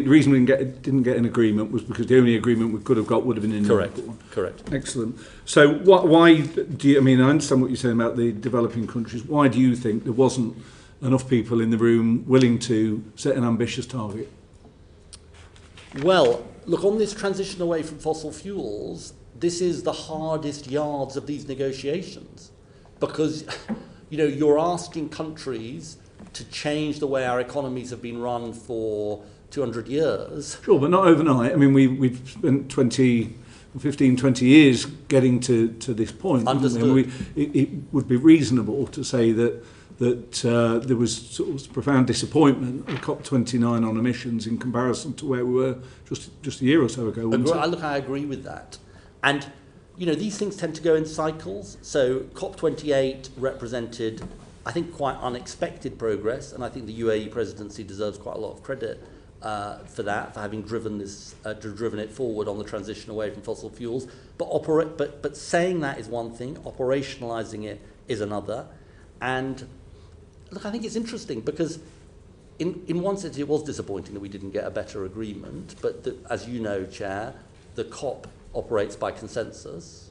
the reason we didn't get an agreement was because the only agreement we could have got would have been in Correct. Liverpool. Correct. Excellent. So why do you, I mean, I understand what you're saying about the developing countries. Why do you think there wasn't enough people in the room willing to set an ambitious target? Well, look, on this transition away from fossil fuels, this is the hardest yards of these negotiations, because you're asking countries to change the way our economies have been run for 200 years. Sure, but not overnight. I mean, we've spent 15, 20 years getting to this point. Understood. And it would be reasonable to say that there was sort of profound disappointment at COP29 on emissions in comparison to where we were just a year or so ago. I agree with that. And, these things tend to go in cycles. So COP28 represented, I think, quite unexpected progress, and I think the UAE presidency deserves quite a lot of credit for that, for having driven it forward on the transition away from fossil fuels. But saying that is one thing, operationalising it is another. And look, I think it's interesting because in one sense it was disappointing that we didn't get a better agreement, but as you know, Chair, the COP operates by consensus.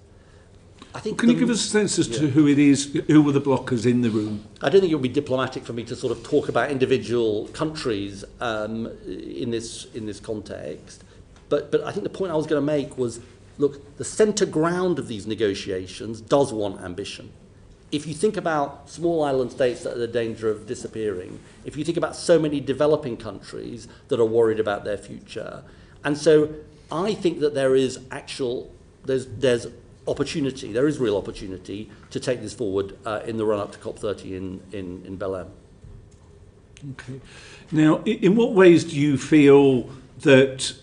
I think. Can you give us a sense as to who it is, who were the blockers in the room? I don't think it would be diplomatic for me to sort of talk about individual countries in this context, but I think the point I was going to make was, look, the centre ground of these negotiations does want ambition. If you think about small island states that are in danger of disappearing, if you think about so many developing countries that are worried about their future, and so I think that there is there's opportunity, there is real opportunity to take this forward in the run-up to COP30 in Belém. Okay. Now, in what ways do you feel that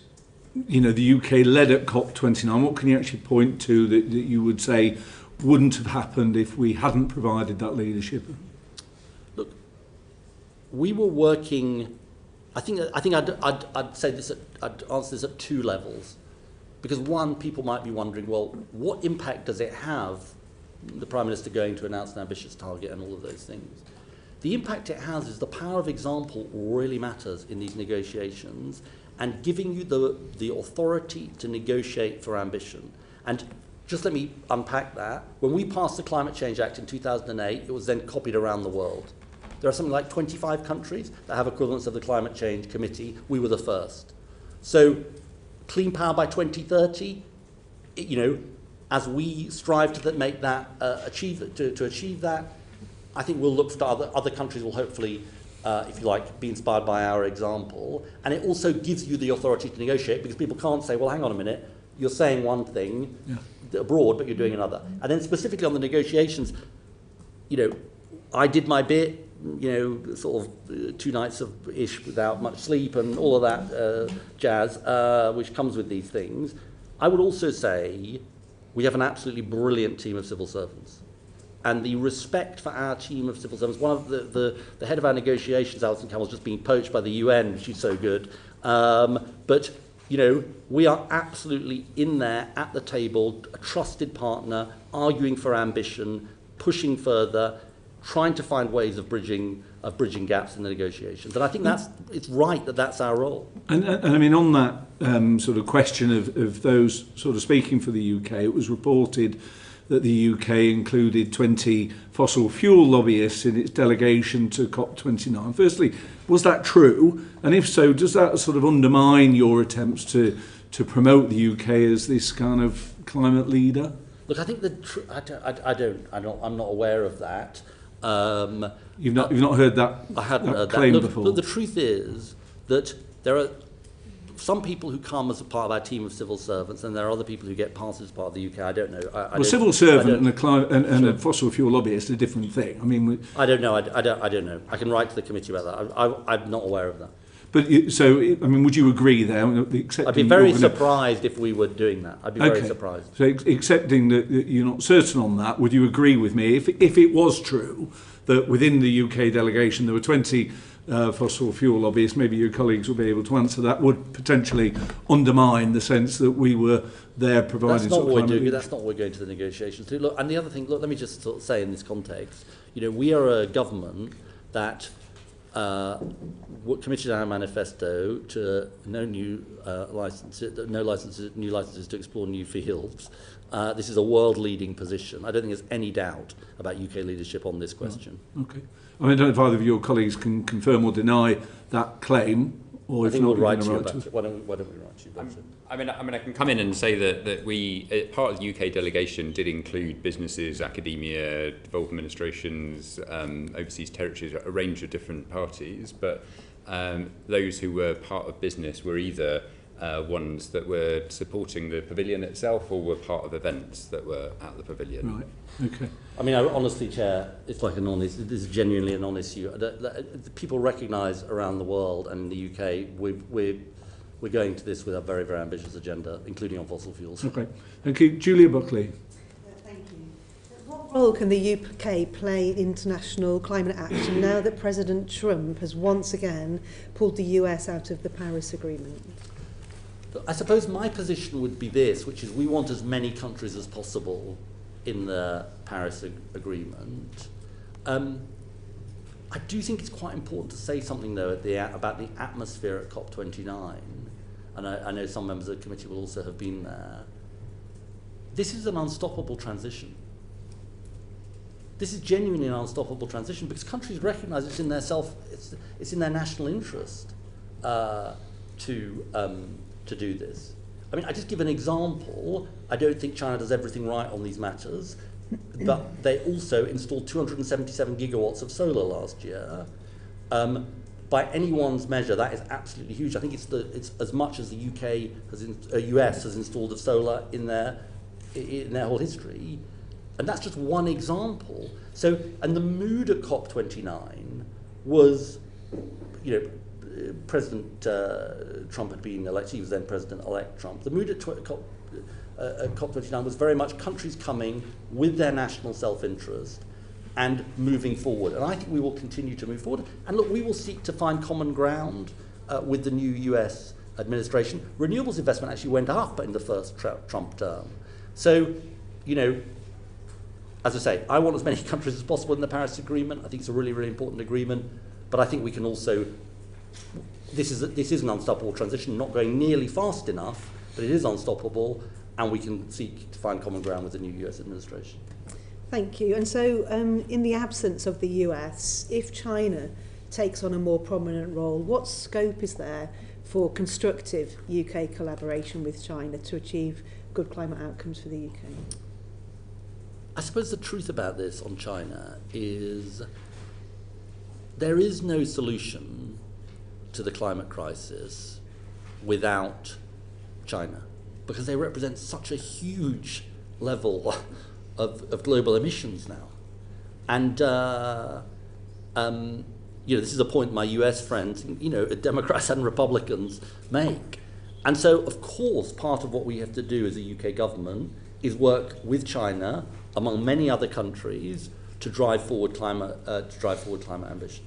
the UK led at COP29? What can you actually point to that you would say wouldn't have happened if we hadn't provided that leadership? Look, we were working. I think I'd say this. I'd answer this at two levels, because one, people might be wondering, well, what impact does it have, the Prime Minister going to announce an ambitious target and all of those things? The impact it has is the power of example really matters in these negotiations, and giving you the authority to negotiate for ambition. And just let me unpack that. When we passed the Climate Change Act in 2008, it was then copied around the world. There are something like 25 countries that have equivalents of the Climate Change Committee. We were the first. So clean power by 2030, as we strive to make that achieve that, I think we'll look for other countries will hopefully, if you like, be inspired by our example. And it also gives you the authority to negotiate, because people can't say, well, hang on a minute, you're saying one thing abroad, but you're doing another. And then specifically on the negotiations, I did my bit, sort of 2 nights of ish without much sleep and all of that jazz, which comes with these things. I would also say we have an absolutely brilliant team of civil servants. And the respect for our team of civil servants, one of the head of our negotiations, Alison Campbell's just been poached by the UN, she's so good. But we are absolutely in there at the table, a trusted partner, arguing for ambition, pushing further, trying to find ways of bridging gaps in the negotiations. And I think it's right that that's our role. And I mean, on that sort of question of those sort of speaking for the UK, it was reported that the UK included 20 fossil fuel lobbyists in its delegation to COP29. Firstly, was that true? And if so, does that sort of undermine your attempts to promote the UK as this kind of climate leader? Look, I think I'm not aware of that. You've not heard that? I hadn't heard claim that. before. Look, the truth is that there are some people who come as a part of our team of civil servants, and there are other people who get passed as part of the UK. I don't know. Civil servant and a fossil fuel lobbyist are a different thing. I mean, I don't know. I don't know. I can write to the committee about that. I'm not aware of that. But would you agree there? I'd be very surprised if we were doing that. I'd be very surprised. So accepting that you're not certain on that, would you agree with me if it was true that within the UK delegation there were 20 fossil fuel lobbyists, maybe your colleagues will be able to answer that, would potentially undermine the sense that we were there providing. That's not what we're doing. That's not what we're going to the negotiations to. Look, and the other thing, let me just sort of say in this context, we are a government that committed our manifesto to new licenses to explore new fields. This is a world-leading position. I don't think there's any doubt about UK leadership on this question. Okay. I mean, I don't know if either of your colleagues can confirm or deny that claim, or I if think not, we'll write we to can you write about to it. Why don't we write to you about it? I mean, I can come in and say that we, part of the UK delegation, did include businesses, academia, devolved administrations, overseas territories, a range of different parties. But those who were part of business were either ones that were supporting the pavilion itself or were part of events that were at the pavilion. Right. Okay. I mean, honestly, Chair, it's like this is genuinely a non-issue. People recognise around the world and in the UK, we're going to this with a very, very ambitious agenda, including on fossil fuels. Okay. Thank you. Julia Buckley. Thank you. What role can the UK play in international climate action now that President Trump has once again pulled the US out of the Paris Agreement? I suppose my position would be this, which is we want as many countries as possible in the Paris Agreement. I do think it's quite important to say something, though, about the atmosphere at COP29, and I know some members of the committee will also have been there. This is an unstoppable transition. This is genuinely an unstoppable transition because countries recognise it's in their national interest to do this. I mean, I just give an example. I don't think China does everything right on these matters, but they also installed 277 gigawatts of solar last year. By anyone's measure, that is absolutely huge. I think it's as much as the US has installed of solar in their whole history, and that's just one example. So, and the mood at COP29 was, President Trump had been elected. He was then President-elect Trump. The mood at COP29 was very much countries coming with their national self-interest and moving forward. And I think we will continue to move forward. And look, we will seek to find common ground with the new US administration. Renewables investment actually went up in the first Trump term. So, as I say, I want as many countries as possible in the Paris Agreement. I think it's a really, really important agreement. But I think we can also... This is an unstoppable transition, not going nearly fast enough, but it is unstoppable, and we can seek to find common ground with the new US administration. Thank you. And so, in the absence of the US, if China takes on a more prominent role, what scope is there for constructive UK collaboration with China to achieve good climate outcomes for the UK? I suppose the truth about this on China is there is no solution to the climate crisis without China, because they represent such a huge level of global emissions now. And this is a point my US friends, Democrats and Republicans make. And so, of course, part of what we have to do as a UK government is work with China, among many other countries, to drive forward climate ambition.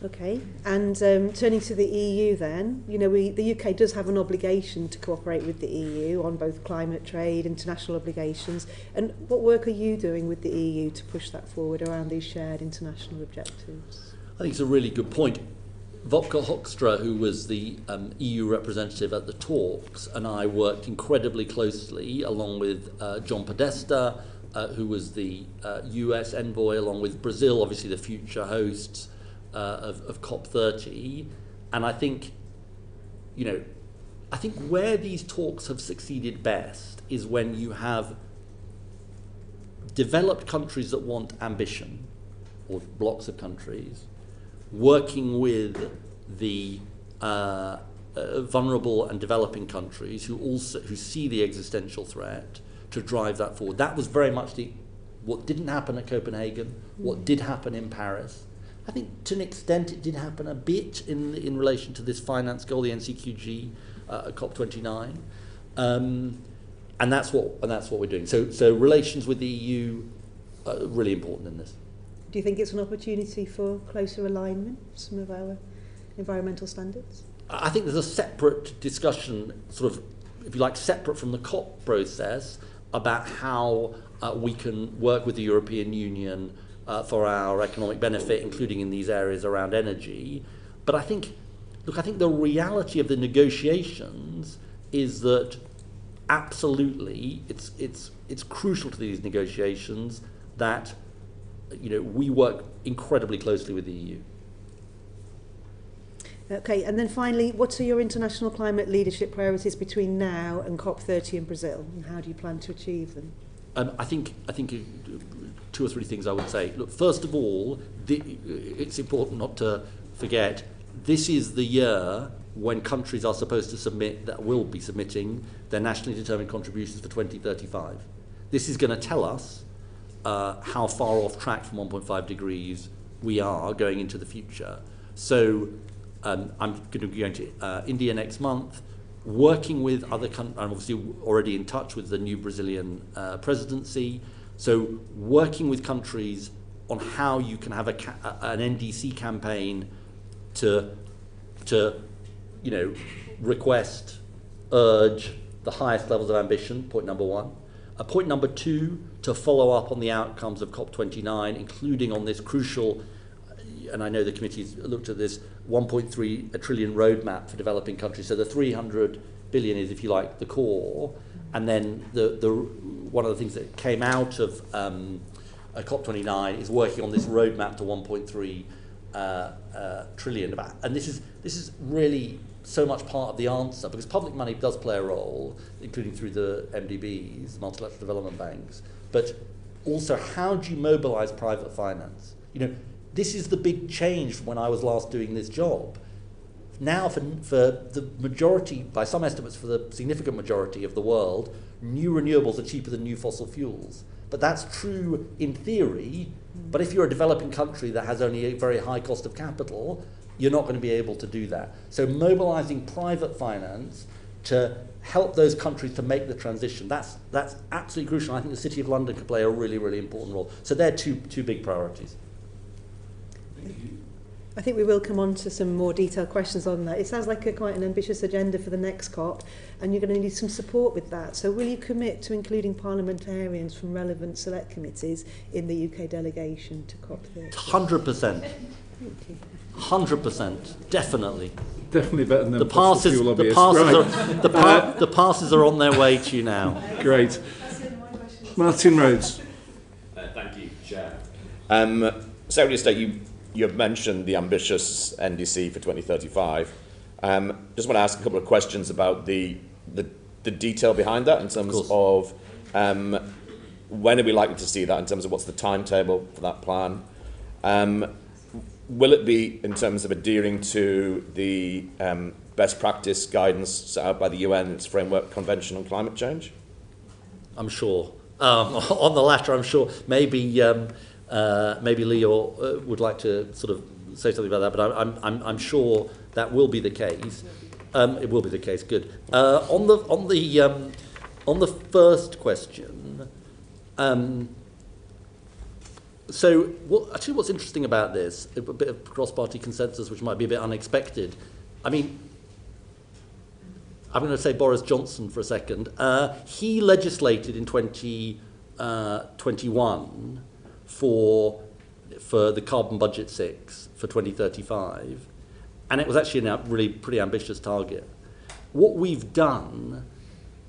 Okay, and turning to the EU then, the UK does have an obligation to cooperate with the EU on both climate trade, international obligations, and what work are you doing with the EU to push that forward around these shared international objectives? I think it's a really good point. Wopke Hoekstra, who was the EU representative at the talks, and I worked incredibly closely along with John Podesta, who was the US envoy, along with Brazil, obviously the future hosts of COP30. And I think, where these talks have succeeded best is when you have developed countries that want ambition, or blocks of countries, working with the vulnerable and developing countries who see the existential threat to drive that forward. That was very much what didn't happen at Copenhagen, what did happen in Paris. I think to an extent it did happen a bit in relation to this finance goal, the NCQG at COP29, and that's what we're doing. So relations with the EU are really important in this. Do you think it's an opportunity for closer alignment of some of our environmental standards? I think there's a separate discussion, sort of, if you like, separate from the COP process, about how we can work with the European Union for our economic benefit, including in these areas around energy. But I think the reality of the negotiations is that absolutely it's crucial to these negotiations that we work incredibly closely with the EU. Okay, and then finally, what are your international climate leadership priorities between now and COP30 in Brazil, and how do you plan to achieve them? I think two or three things I would say. Look, first of all, it's important not to forget this is the year when countries are supposed to will be submitting their nationally determined contributions for 2035. This is going to tell us how far off track from 1.5 degrees we are going into the future. So I'm going to be going to India next month, working with other countries. I'm obviously already in touch with the new Brazilian presidency. So working with countries on how you can have an NDC campaign to request, urge the highest levels of ambition, point number one. Point number two, to follow up on the outcomes of COP29, including on this crucial, and I know the committee's looked at this, 1.3 trillion roadmap for developing countries. So the 300 billion is, if you like, the core. And then the one of the things that came out of COP29 is working on this roadmap to 1.3 trillion. And this is really so much part of the answer, because public money does play a role, including through the MDBs, multilateral development banks. But also, how do you mobilize private finance? This is the big change from when I was last doing this job. Now, for the majority, by some estimates, for the significant majority of the world, new renewables are cheaper than new fossil fuels. But that's true in theory. But if you're a developing country that has only a very high cost of capital, you're not going to be able to do that. So mobilizing private finance to help those countries to make the transition, that's absolutely crucial. I think the City of London could play a really, really important role. So they're two big priorities. I think we will come on to some more detailed questions on that. It sounds like quite an ambitious agenda for the next COP, and you're going to need some support with that. So will you commit to including parliamentarians from relevant select committees in the UK delegation to COP30? 100%. 100%. Definitely. Definitely better than the passes. The passes are on their way to you now. Great. Martin Rhodes. Thank you, Chair. Secretary of State, you have mentioned the ambitious NDC for 2035. Just want to ask a couple of questions about the detail behind that in terms of when are we likely to see that, in terms of what's the timetable for that plan? Will it be in terms of adhering to the best practice guidance set out by the UN and its Framework Convention on Climate Change? I'm sure. On the latter, I'm sure. Maybe Leo would like to sort of say something about that, but I'm sure that will be the case. It will be the case. Good. On the first question. So what's interesting about this, a bit of cross-party consensus, which might be a bit unexpected. I mean, I'm going to say Boris Johnson for a second. He legislated in 2021 for the carbon budget 6 for 2035, and it was actually a really pretty ambitious target. What we've done,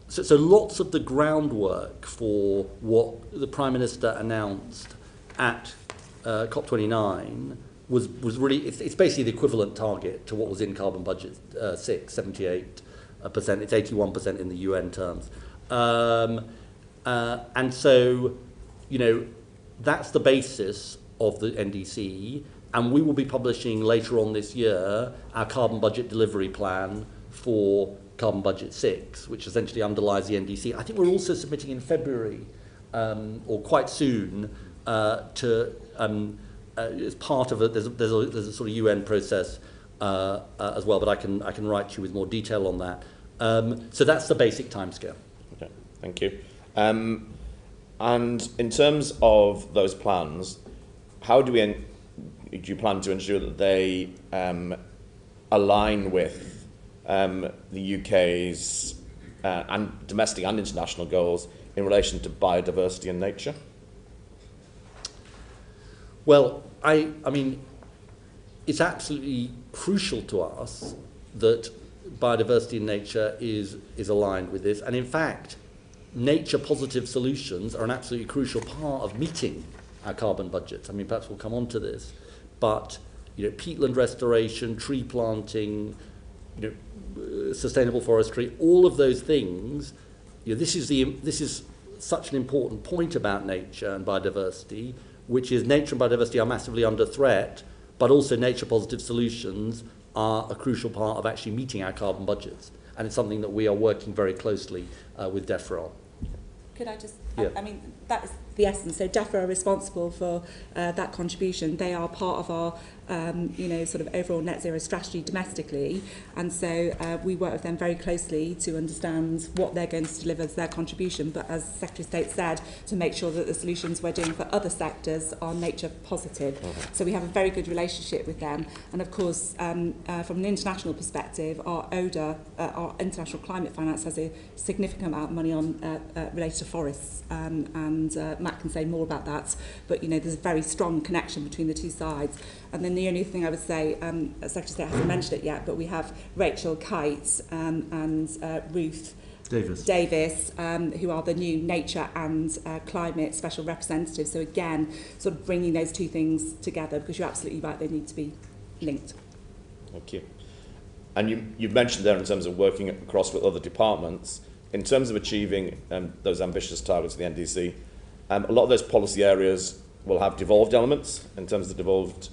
so lots of the groundwork for what the Prime Minister announced at COP29 was really, it's basically the equivalent target to what was in carbon budget 6, 78%, it's 81% in the UN terms. And so, that's the basis of the NDC, and we will be publishing later on this year our carbon budget delivery plan for carbon budget 6, which essentially underlies the NDC. I think we're also submitting in February, or quite soon, as part of it, there's a sort of UN process as well, but I can write to you with more detail on that. So that's the basic timescale. Okay, thank you. And in terms of those plans, how do you plan to ensure that they align with the UK's and domestic and international goals in relation to biodiversity and nature? Well, I mean, it's absolutely crucial to us that biodiversity and nature is aligned with this. And in fact, nature-positive solutions are an absolutely crucial part of meeting our carbon budgets. I mean, perhaps we'll come on to this. But, peatland restoration, tree planting, sustainable forestry, all of those things, this is such an important point about nature and biodiversity, which is nature and biodiversity are massively under threat, but also nature-positive solutions are a crucial part of actually meeting our carbon budgets. And it's something that we are working very closely with DEFRA on. Could I just, Yeah. I mean, that is the essence. So DEFRA are responsible for that contribution. They are part of our, sort of overall net zero strategy domestically. And so we work with them very closely to understand what they're going to deliver as their contribution. But as Secretary of State said, to make sure that the solutions we're doing for other sectors are nature positive. So we have a very good relationship with them. And of course, from an international perspective, our ODA, our International Climate Finance, has a significant amount of money on related to forests. And Matt can say more about that. But, there's a very strong connection between the two sides. And then the only thing I would say, Secretary of State hasn't mentioned it yet, but we have Rachel Kite and Ruth Davis, who are the new nature and climate special representatives. So again, sort of bringing those two things together, because you're absolutely right, they need to be linked. Thank you. And you've mentioned there in terms of working across with other departments, in terms of achieving those ambitious targets of the NDC, a lot of those policy areas will have devolved elements in terms of devolved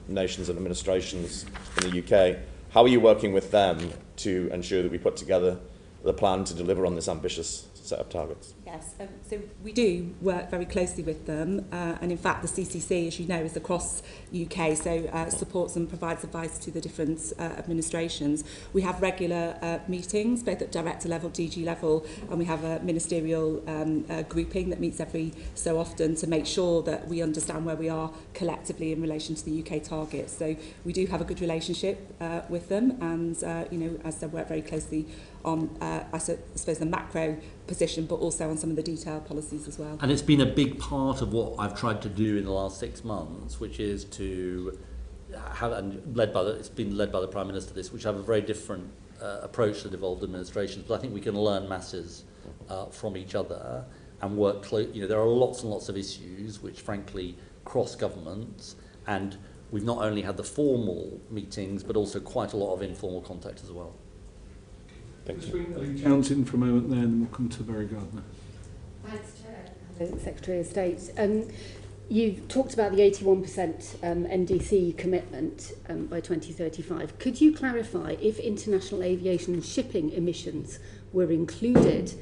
nations and administrations in the UK. How are you working with them to ensure that we put together the plan to deliver on this ambitious set of targets? Yes, so we do work very closely with them, and in fact the CCC, as you know, is across UK, so supports and provides advice to the different administrations. We have regular meetings, both at director level, DG level, and we have a ministerial grouping that meets every so often to make sure that we understand where we are collectively in relation to the UK targets. So we do have a good relationship with them, and as I said, work very closely on, I suppose, the macro position, but also on some of the detailed policies as well. And it's been a big part of what I've tried to do in the last 6 months, which is to have, and it's been led by the Prime Minister, which have a very different approach to devolved administrations. But I think we can learn masses from each other and work close. There are lots and lots of issues which, frankly, cross governments, and we've not only had the formal meetings, but also quite a lot of informal contact as well. Let's bring Ellie Jones in for a moment there, and then we'll come to Barry Gardner. Thanks, Chair. Secretary of State. You've talked about the 81% NDC commitment by 2035. Could you clarify if international aviation and shipping emissions were included,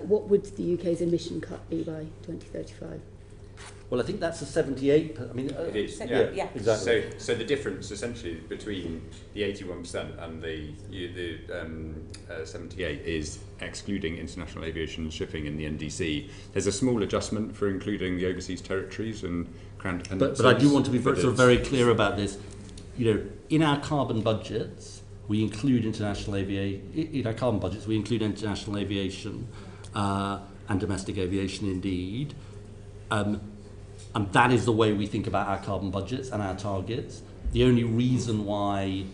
what would the UK's emission cut be by 2035? Well, I think that's a 78. I mean, it is. Yeah. Exactly. So the difference essentially between the 81% and the 78 is excluding international aviation and shipping in the NDC. There's a small adjustment for including the overseas territories and crown dependencies. But I do want to be very clear about this. In our carbon budgets, we include international aviation. In our carbon budgets, we include international aviation and domestic aviation, indeed. And that is the way we think about our carbon budgets and our targets. The only reason why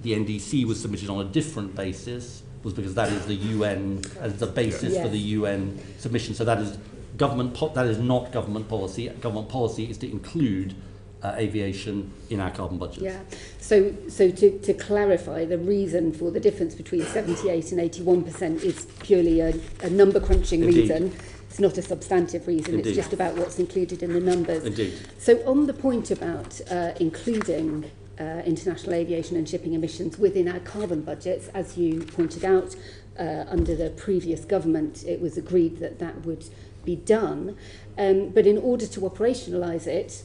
the NDC was submitted on a different basis was because that is the UN, as the basis for the UN submission. So that is that is not government policy. Government policy is to include aviation in our carbon budgets. Yeah. So to clarify, the reason for the difference between 78 and 81% is purely a number crunching reason. It's not a substantive reason. Indeed. It's just about what's included in the numbers. Indeed. So on the point about including international aviation and shipping emissions within our carbon budgets, as you pointed out, under the previous government, it was agreed that that would be done. But in order to operationalise it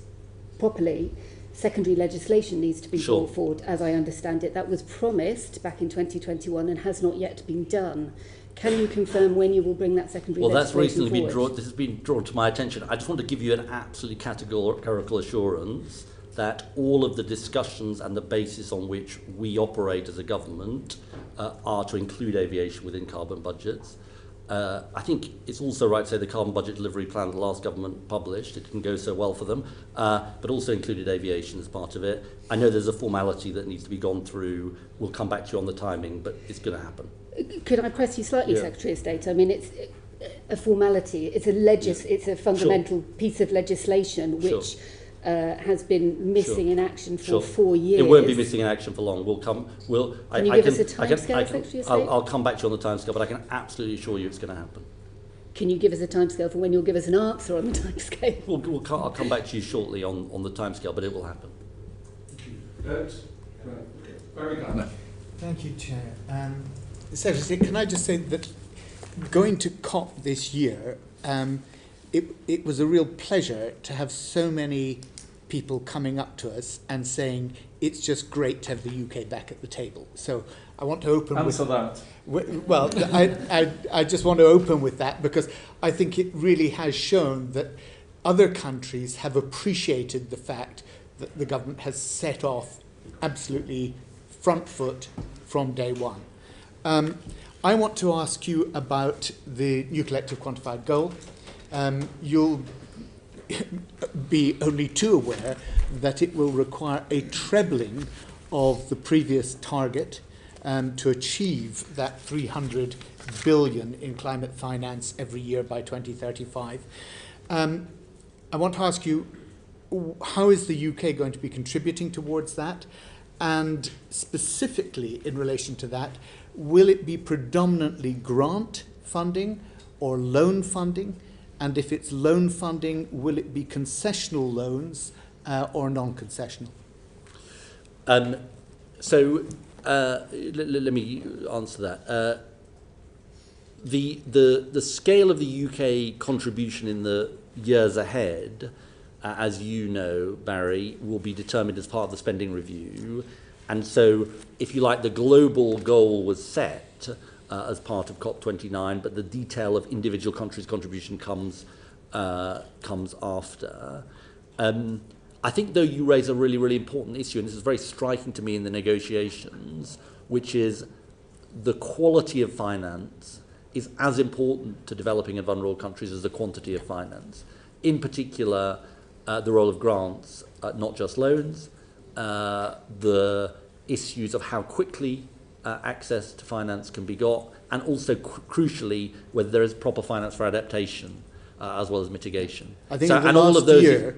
properly, secondary legislation needs to be brought forward, as I understand it. That was promised back in 2021 and has not yet been done. Can you confirm when you will bring that secondary legislation that's recently forward? been drawn. This has been drawn to my attention. I just want to give you an absolutely categorical assurance that all of the discussions and the basis on which we operate as a government are to include aviation within carbon budgets. I think it's also right to say the carbon budget delivery plan the last government published, it didn't go so well for them, but also included aviation as part of it. I know there's a formality that needs to be gone through. We'll come back to you on the timing, but it's going to happen. Could I press you slightly, Yeah. Secretary of State? I mean, it's a formality. It's it's a fundamental piece of legislation which has been missing in action for 4 years. It won't be missing in action for long. Can you give us a timescale, Secretary of State? I'll come back to you on the timescale, but I can absolutely assure you it's going to happen. Can you give us a timescale for when you'll give us an answer on the timescale? I'll come back to you shortly on the timescale, but it will happen. Very good. Thank you, Chair. Secretary, can I just say that going to COP this year, it was a real pleasure to have so many people coming up to us and saying it's just great to have the UK back at the table. So I want to open Answer that. Well, I just want to open with that because I think it really has shown that other countries have appreciated the fact that the government has set off absolutely front foot from day one. I want to ask you about the new collective quantified goal. You'll be only too aware that it will require a trebling of the previous target to achieve that 300 billion in climate finance every year by 2035. I want to ask you, how is the UK going to be contributing towards that? And specifically in relation to that, will it be predominantly grant funding or loan funding? And if it's loan funding, will it be concessional loans or non-concessional? Let me answer that. The scale of the UK contribution in the years ahead, as you know, Barry, will be determined as part of the spending review. And so, if you like, the global goal was set as part of COP29, but the detail of individual countries' contribution comes after. I think, though, you raise a really, really important issue, and this is very striking to me in the negotiations, which is the quality of finance is as important to developing and vulnerable countries as the quantity of finance. In particular, the role of grants, not just loans, the issues of how quickly access to finance can be got, and also crucially whether there is proper finance for adaptation as well as mitigation. I think the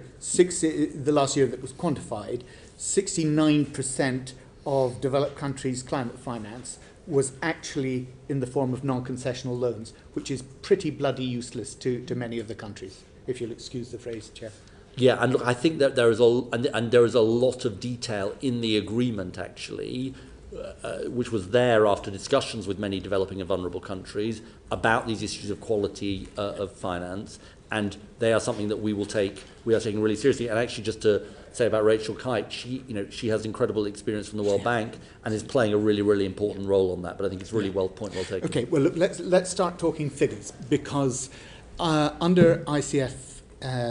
last year that was quantified, 69% of developed countries' climate finance was actually in the form of non-concessional loans, which is pretty bloody useless to many of the countries, if you'll excuse the phrase, Chair. Yeah, and look, I think that there is a lot of detail in the agreement, actually, which was there after discussions with many developing and vulnerable countries about these issues of quality of finance, and they are something that we are taking really seriously. And actually, just to say about Rachel Kite, she has incredible experience from the World Bank and is playing a really, really important role on that. But I think it's really well taken. Okay, well, look, let's start talking figures, because under ICF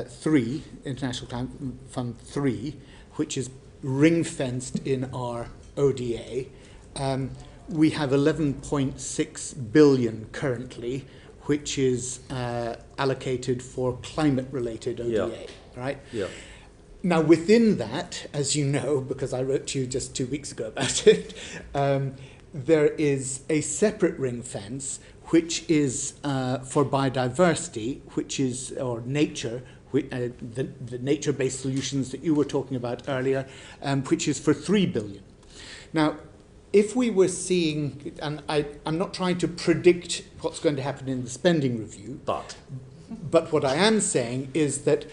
3, International Climate Fund 3, which is ring-fenced in our ODA, we have 11.6 billion currently, which is allocated for climate-related ODA, right? Yeah. Now, within that, as you know, because I wrote to you just 2 weeks ago about it, there is a separate ring fence, which is for biodiversity, or nature, the nature-based solutions that you were talking about earlier, which is for 3 billion. Now, if we were seeing, and I'm not trying to predict what's going to happen in the spending review, but what I am saying is that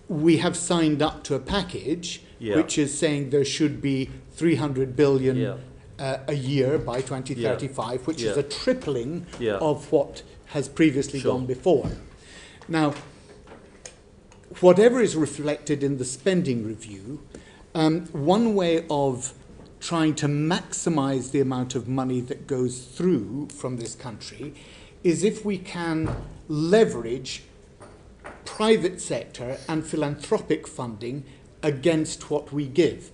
we have signed up to a package which is saying there should be 300 billion a year by 2035, which is a tripling of what has previously gone before. Now, whatever is reflected in the spending review, one way of trying to maximize the amount of money that goes through from this country is if we can leverage private sector and philanthropic funding against what we give.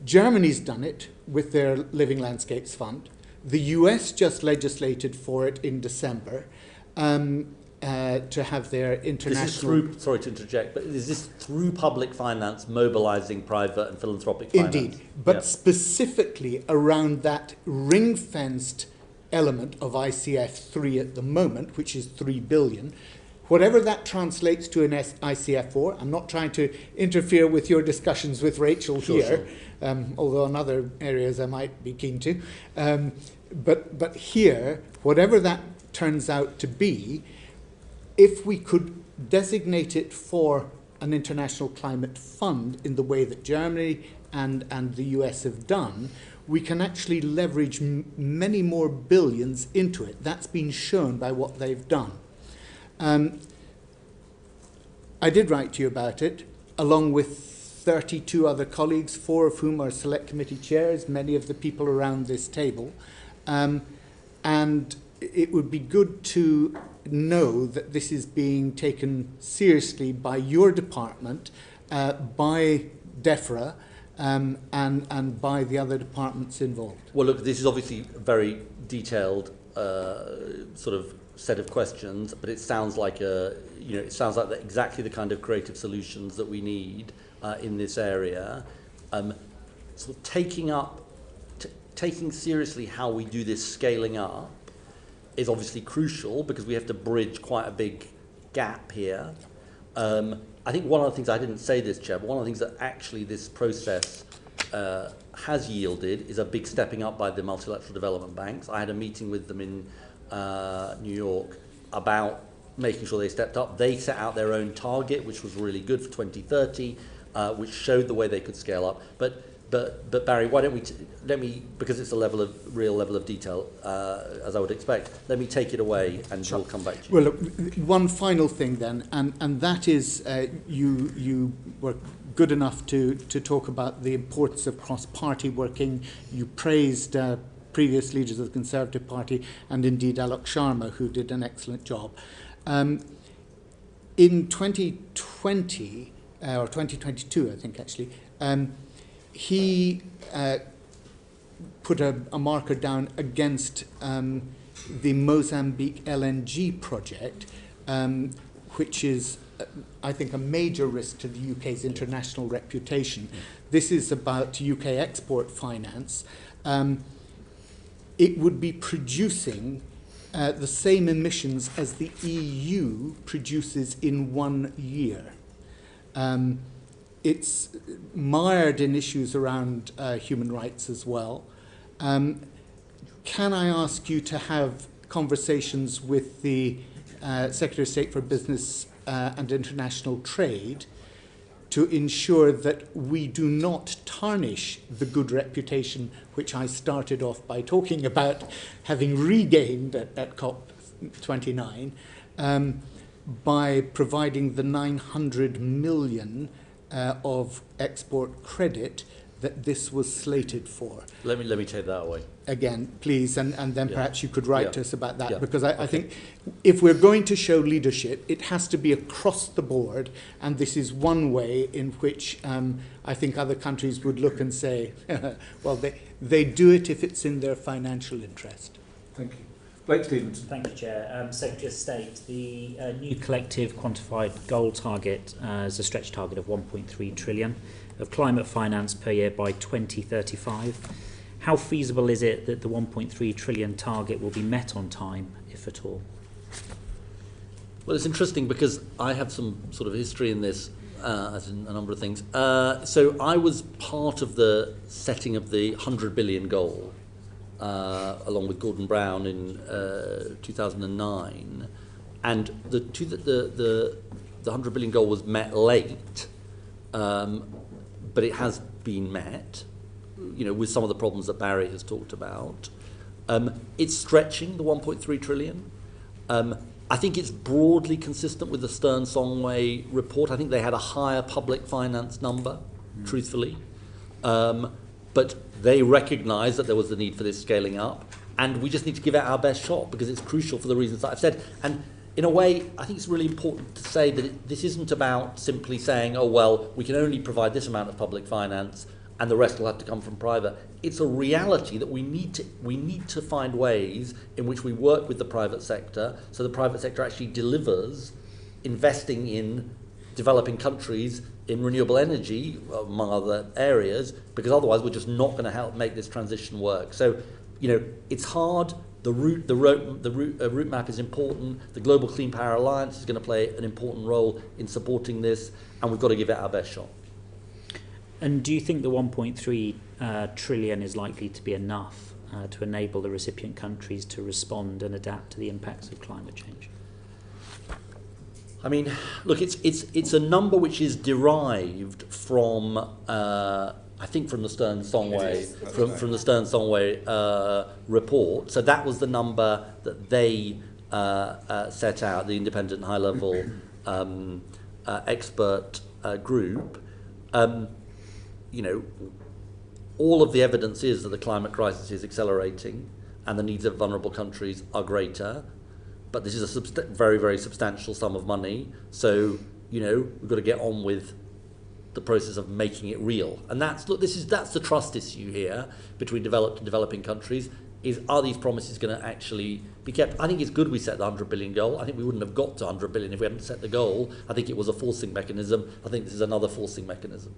Germany's done it with their Living Landscapes Fund. The US just legislated for it in December to have their international... This is through, sorry to interject, but is this through public finance mobilising private and philanthropic finance? Indeed, but specifically around that ring-fenced element of ICF 3 at the moment, which is 3 billion. Whatever that translates to in ICF 4, I'm not trying to interfere with your discussions with Rachel here, although in other areas I might be keen to. But here, whatever that turns out to be, if we could designate it for an international climate fund in the way that Germany and the US have done, we can actually leverage many more billions into it. That's been shown by what they've done. I did write to you about it, along with 32 other colleagues, 4 of whom are select committee chairs, many of the people around this table. And it would be good to know that this is being taken seriously by your department, by DEFRA, and by the other departments involved. Well, look, this is obviously a very detailed sort of set of questions, but it sounds like it sounds like exactly the kind of creative solutions that we need in this area. Sort of taking seriously how we do this scaling up is obviously crucial because we have to bridge quite a big gap here. I think one of the things, I didn't say this, Chair, but one of the things that actually this process has yielded is a big stepping up by the multilateral development banks. I had a meeting with them in New York about making sure they stepped up. They set out their own target, which was really good for 2030, which showed the way they could scale up. But Barry, why don't we let me, because it's a real level of detail, as I would expect, let me take it away and we'll come back to you. Well, look, one final thing then, and that is you were good enough to talk about the importance of cross-party working. You praised previous leaders of the Conservative Party and indeed Alok Sharma, who did an excellent job. In 2020, or 2022, I think actually, he put a marker down against the Mozambique LNG project, which is, I think, a major risk to the UK's international reputation. This is about UK export finance. It would be producing the same emissions as the EU produces in 1 year. It's mired in issues around human rights as well. Can I ask you to have conversations with the Secretary of State for Business and International Trade to ensure that we do not tarnish the good reputation which I started off by talking about having regained at COP29 by providing the 900 million of export credit that this was slated for. Let me take that away. Again, please, and then perhaps you could write to us about that, because I think if we're going to show leadership, it has to be across the board, and this is one way in which I think other countries would look and say, well, they do it if it's in their financial interest. Thank you. Blake Stevenson. Thank you, Chair. Secretary of State, the new collective quantified goal target is a stretch target of 1.3 trillion of climate finance per year by 2035. How feasible is it that the 1.3 trillion target will be met on time, if at all? Well, it's interesting because I have some sort of history in this, as in a number of things. So I was part of the setting of the 100 billion goal, along with Gordon Brown in 2009, and the 100 billion goal was met late, but it has been met, with some of the problems that Barry has talked about. It's stretching the 1.3 trillion. I think it's broadly consistent with the Stern-Songway report. I think they had a higher public finance number, truthfully. But they recognise that there was the need for this scaling up, and we just need to give it our best shot because it's crucial for the reasons that I've said. And in a way, I think it's really important to say that this isn't about simply saying, oh, well, we can only provide this amount of public finance and the rest will have to come from private. It's a reality that we need to find ways in which we work with the private sector, so the private sector actually delivers investing in developing countries in renewable energy, among other areas, because otherwise we're just not going to help make this transition work. So, it's hard. The route map is important. The Global Clean Power Alliance is going to play an important role in supporting this, and we've got to give it our best shot. And do you think the 1.3 trillion is likely to be enough to enable the recipient countries to respond and adapt to the impacts of climate change? I mean, look, it's a number which is derived from I think from the Stern-Songway from the Stern-Songway report. So that was the number that they set out, the independent high-level expert group. All of the evidence is that the climate crisis is accelerating and the needs of vulnerable countries are greater. But this is a very, very substantial sum of money. So, we've got to get on with the process of making it real. And that's the trust issue here between developed and developing countries. Are these promises going to actually be kept? I think it's good we set the 100 billion goal. I think we wouldn't have got to 100 billion if we hadn't set the goal. I think it was a forcing mechanism. I think this is another forcing mechanism.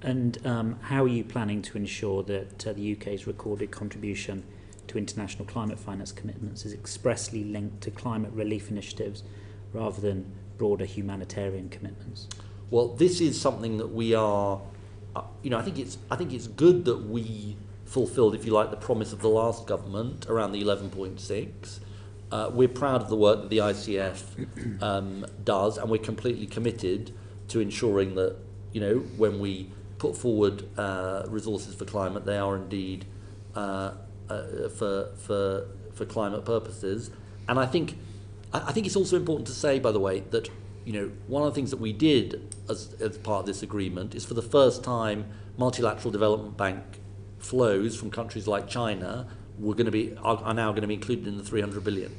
And how are you planning to ensure that the UK's recorded contribution to international climate finance commitments is expressly linked to climate relief initiatives rather than broader humanitarian commitments? Well, this is something that we are, I think it's good that we fulfilled, if you like, the promise of the last government around the 11.6. We're proud of the work that the ICF does, and we're completely committed to ensuring that, when we put forward resources for climate, they are indeed for climate purposes. And I think it's also important to say, by the way, that one of the things that we did as part of this agreement is, for the first time, multilateral development bank flows from countries like China are now going to be included in the 300 billion.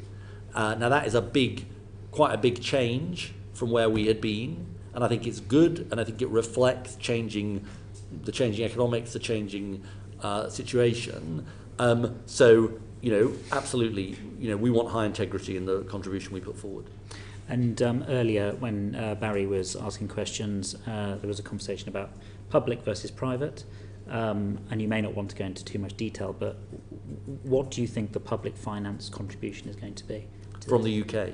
Now that is quite a big change from where we had been, and I think it's good, and I think it reflects the changing economics, the changing situation. So, absolutely, we want high integrity in the contribution we put forward. And earlier, when Barry was asking questions, there was a conversation about public versus private, and you may not want to go into too much detail, but what do you think the public finance contribution is going to be? From the UK?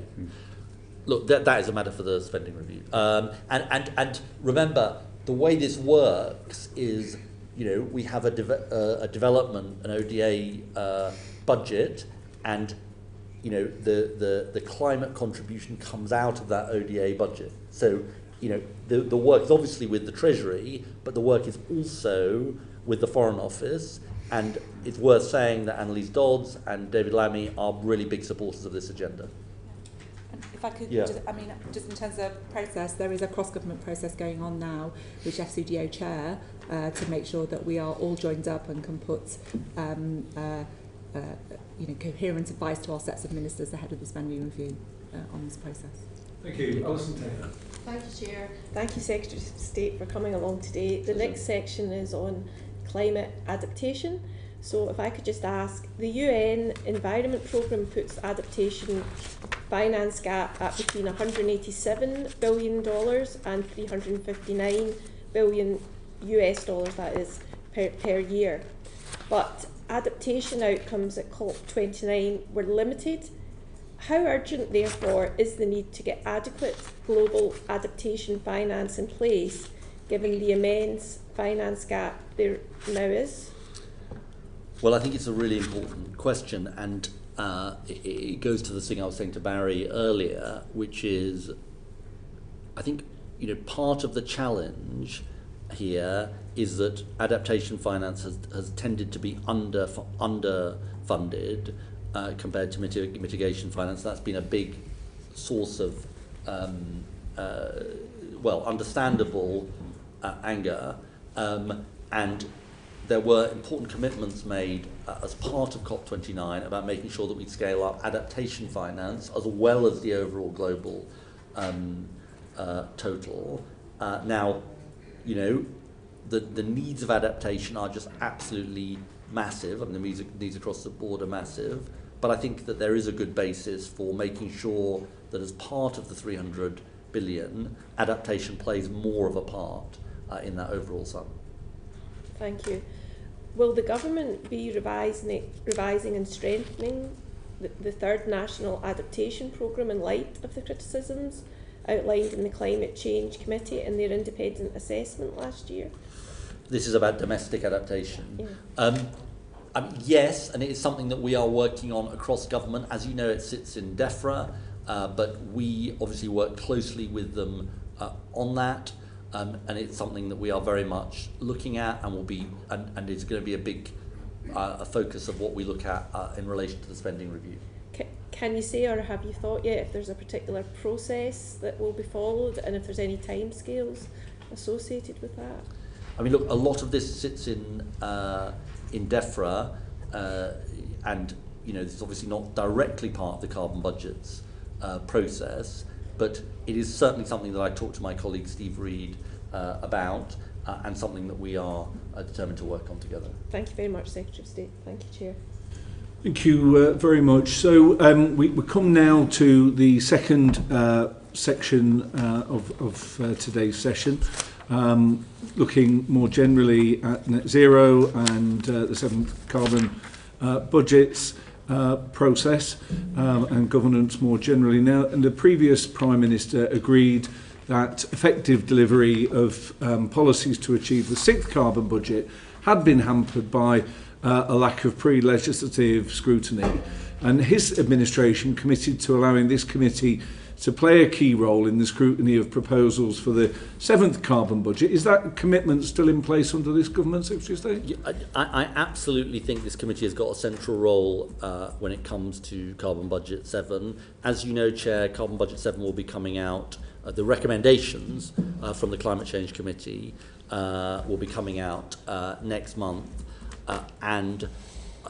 Look, that is a matter for the spending review. And remember, the way this works is, we have a development, an ODA budget, and the climate contribution comes out of that ODA budget. So the work is obviously with the Treasury, but the work is also with the Foreign Office. And it's worth saying that Annalise Dodds and David Lammy are really big supporters of this agenda. If I could, Yeah. just in terms of process, there is a cross-government process going on now, which FCDO chair, to make sure that we are all joined up and can put coherent advice to our sets of ministers ahead of the spending review on this process. Thank you. Alison Taylor. Thank you, Chair. Thank you, Secretary of State, for coming along today. The next section is on climate adaptation. So if I could just ask, the UN Environment Programme puts adaptation finance gap at between $187 billion and $359 billion US dollars, that is, per year. But adaptation outcomes at COP29 were limited. How urgent, therefore, is the need to get adequate global adaptation finance in place, given the immense finance gap there now is? Well, I think it's a really important question, and it goes to the thing I was saying to Barry earlier, which is, I think, part of the challenge here is that adaptation finance has tended to be underfunded compared to mitigation finance. That's been a big source of, understandable anger, and there were important commitments made as part of COP29 about making sure that we scale up adaptation finance as well as the overall global total. Now, the needs of adaptation are just absolutely massive. I mean, the needs across the board are massive. But I think that there is a good basis for making sure that as part of the 300 billion, adaptation plays more of a part in that overall sum. Thank you. Will the government be revising and strengthening the third national adaptation programme in light of the criticisms outlined in the Climate Change Committee in their independent assessment last year? This is about domestic adaptation. Yeah. Yes, and it is something that we are working on across government. As you know, it sits in DEFRA, but we obviously work closely with them on that, and it's something that we are very much looking at, and will be, and it's going to be a big a focus of what we look at in relation to the spending review. Can you say, or have you thought yet, if there's a particular process that will be followed, and if there's any timescales associated with that? I mean, look, a lot of this sits in DEFRA, and this is obviously not directly part of the carbon budgets process, but it is certainly something that I talked to my colleague Steve Reed about, and something that we are determined to work on together. Thank you very much, Secretary of State. Thank you, Chair. Thank you very much. So we come now to the second section of today's session, looking more generally at net zero and the seventh carbon budgets process and governance more generally. Now, and the previous Prime Minister agreed that effective delivery of policies to achieve the sixth carbon budget had been hampered by a lack of pre-legislative scrutiny, and his administration committed to allowing this committee to play a key role in the scrutiny of proposals for the seventh carbon budget. Is that commitment still in place under this government, Secretary of State? Yeah, I absolutely think this committee has got a central role when it comes to Carbon Budget 7. As you know, Chair, Carbon Budget 7 will be coming out. The recommendations from the Climate Change Committee will be coming out next month. And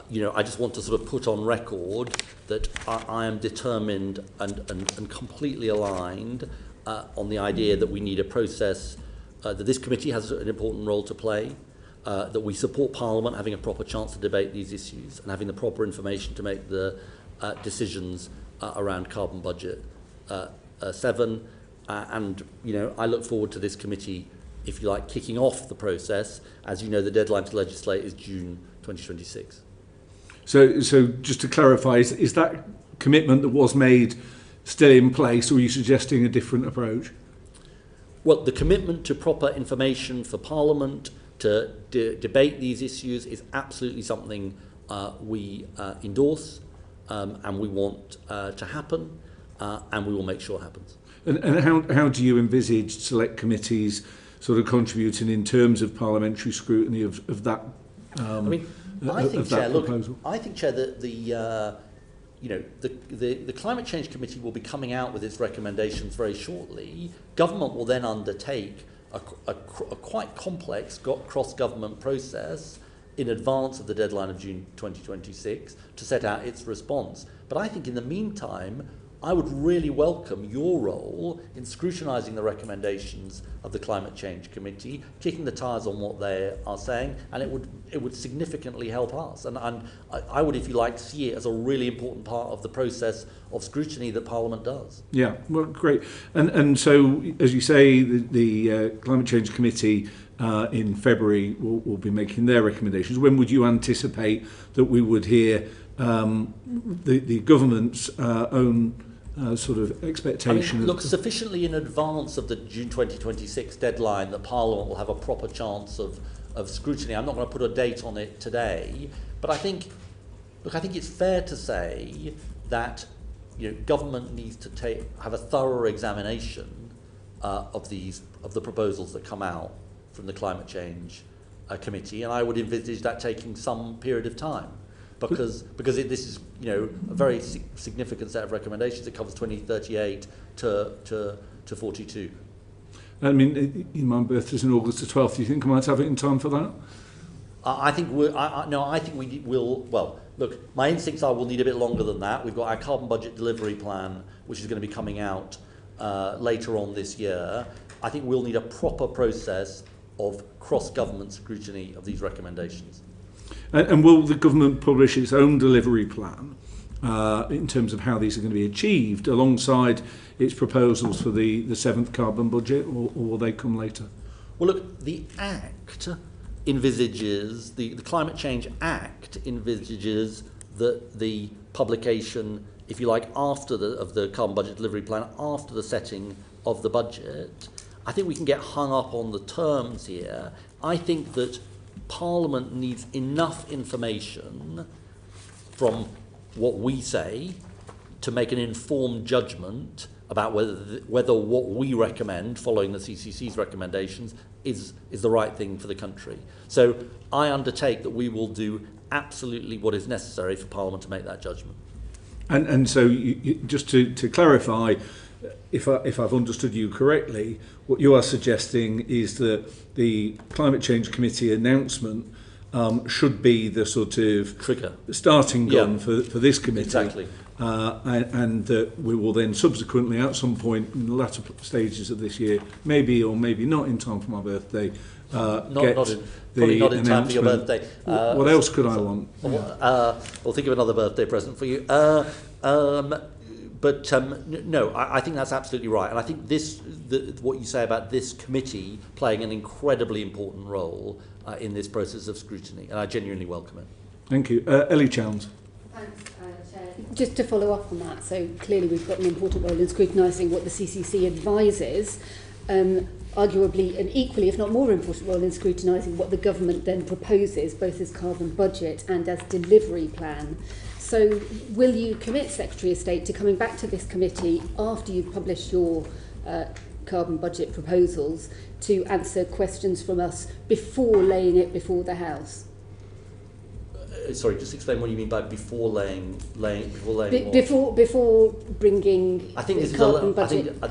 I just want to sort of put on record that I am determined and completely aligned on the idea that we need a process, that this committee has an important role to play, that we support Parliament having a proper chance to debate these issues and having the proper information to make the decisions around Carbon Budget 7. And I look forward to this committee, if you like, kicking off the process. As you know, the deadline to legislate is June 2026. So just to clarify, is that commitment that was made still in place, or are you suggesting a different approach? Well, the commitment to proper information for Parliament to debate these issues is absolutely something we endorse, and we want to happen, and we will make sure it happens. And how do you envisage select committees sort of contributing in terms of parliamentary scrutiny of that? I think, Chair, that the Climate Change Committee will be coming out with its recommendations very shortly. Government will then undertake a quite complex cross-government process in advance of the deadline of June 2026 to set out its response. But I think in the meantime, I would really welcome your role in scrutinising the recommendations of the Climate Change Committee, kicking the tyres on what they are saying, and it would significantly help us. And I would, if you like, see it as a really important part of the process of scrutiny that Parliament does. Yeah, well, great. And so, as you say, the Climate Change Committee in February will be making their recommendations. When would you anticipate that we would hear the government's own sort of expectation? Look, sufficiently in advance of the June 2026 deadline that Parliament will have a proper chance of scrutiny. I'm not going to put a date on it today, but I think it's fair to say that government needs to have a thorough examination of the proposals that come out from the Climate Change Committee, and I would envisage that taking some period of time. Because this is a very significant set of recommendations. It covers 2038 to 42. I mean, my birthday's in August the 12th. Do you think I might have it in time for that? I think we will. Well, look, my instincts are we'll need a bit longer than that. We've got our carbon budget delivery plan, which is going to be coming out later on this year. I think we'll need a proper process of cross-government scrutiny of these recommendations. And will the government publish its own delivery plan in terms of how these are going to be achieved alongside its proposals for the 7th carbon budget, or will they come later? Well, look, the Act envisages, the Climate Change Act envisages that the publication, if you like, of the carbon budget delivery plan, after the setting of the budget. I think we can get hung up on the terms here. I think that Parliament needs enough information from what we say to make an informed judgment about whether what we recommend, following the CCC's recommendations, is the right thing for the country. So I undertake that we will do absolutely what is necessary for Parliament to make that judgment. And so just to clarify, if I've understood you correctly, what you are suggesting is that the Climate Change Committee announcement should be the sort of trigger, starting gun for this committee. Exactly. And that we will then subsequently, at some point in the latter stages of this year, maybe or maybe not in time for my birthday, probably not in time for your birthday. What else could I want? We'll think of another birthday present for you. No, I think that's absolutely right. And I think what you say about this committee playing an incredibly important role in this process of scrutiny, and I genuinely welcome it. Thank you. Ellie Challenge. Thanks, Chair. Just to follow up on that, so clearly we've got an important role in scrutinising what the CCC advises, arguably an equally, if not more important role in scrutinising what the government then proposes, both as carbon budget and as delivery plan. So will you commit, Secretary of State, to coming back to this committee after you've published your carbon budget proposals to answer questions from us before laying it before the House? Sorry, just explain what you mean by before laying before bringing I think the carbon budget.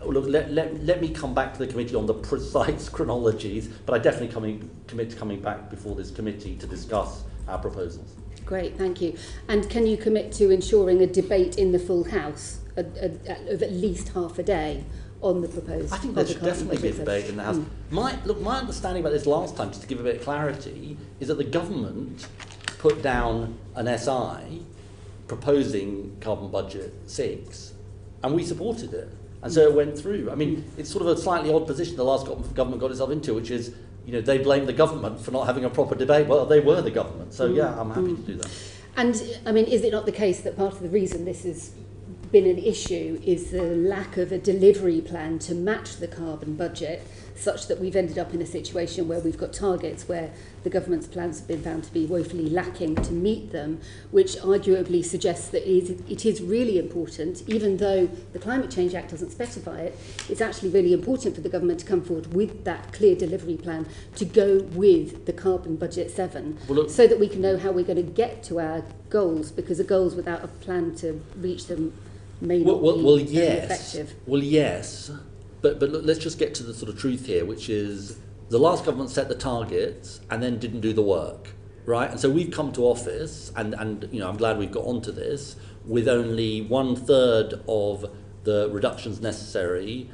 Look, let me come back to the committee on the precise chronologies, but I definitely commit to coming back before this committee to discuss our proposals. Great, thank you. And can you commit to ensuring a debate in the full House of at least half a day on the proposed? I think there should definitely be a debate in the House. My understanding about this last time, just to give a bit of clarity, is that the government put down an SI proposing carbon budget 6, and we supported it. And so it went through. I mean, it's sort of a slightly odd position the last government got itself into, which is, they blame the government for not having a proper debate. Well, they were the government. So, yeah, I'm happy to do that. And, I mean, is it not the case that part of the reason this has been an issue is the lack of a delivery plan to match the carbon budget, such that we've ended up in a situation where we've got targets where the government's plans have been found to be woefully lacking to meet them, which arguably suggests that it is really important, even though the Climate Change Act doesn't specify it, it's actually really important for the government to come forward with that clear delivery plan to go with the carbon budget 7, so that we can know how we're going to get to our goals, because the goals without a plan to reach them may not be very effective. Well, yes. But look, let's just get to the sort of truth here, which is the last government set the targets and then didn't do the work, right? And so we've come to office, and I'm glad we've got onto this, with only 1/3 of the reductions necessary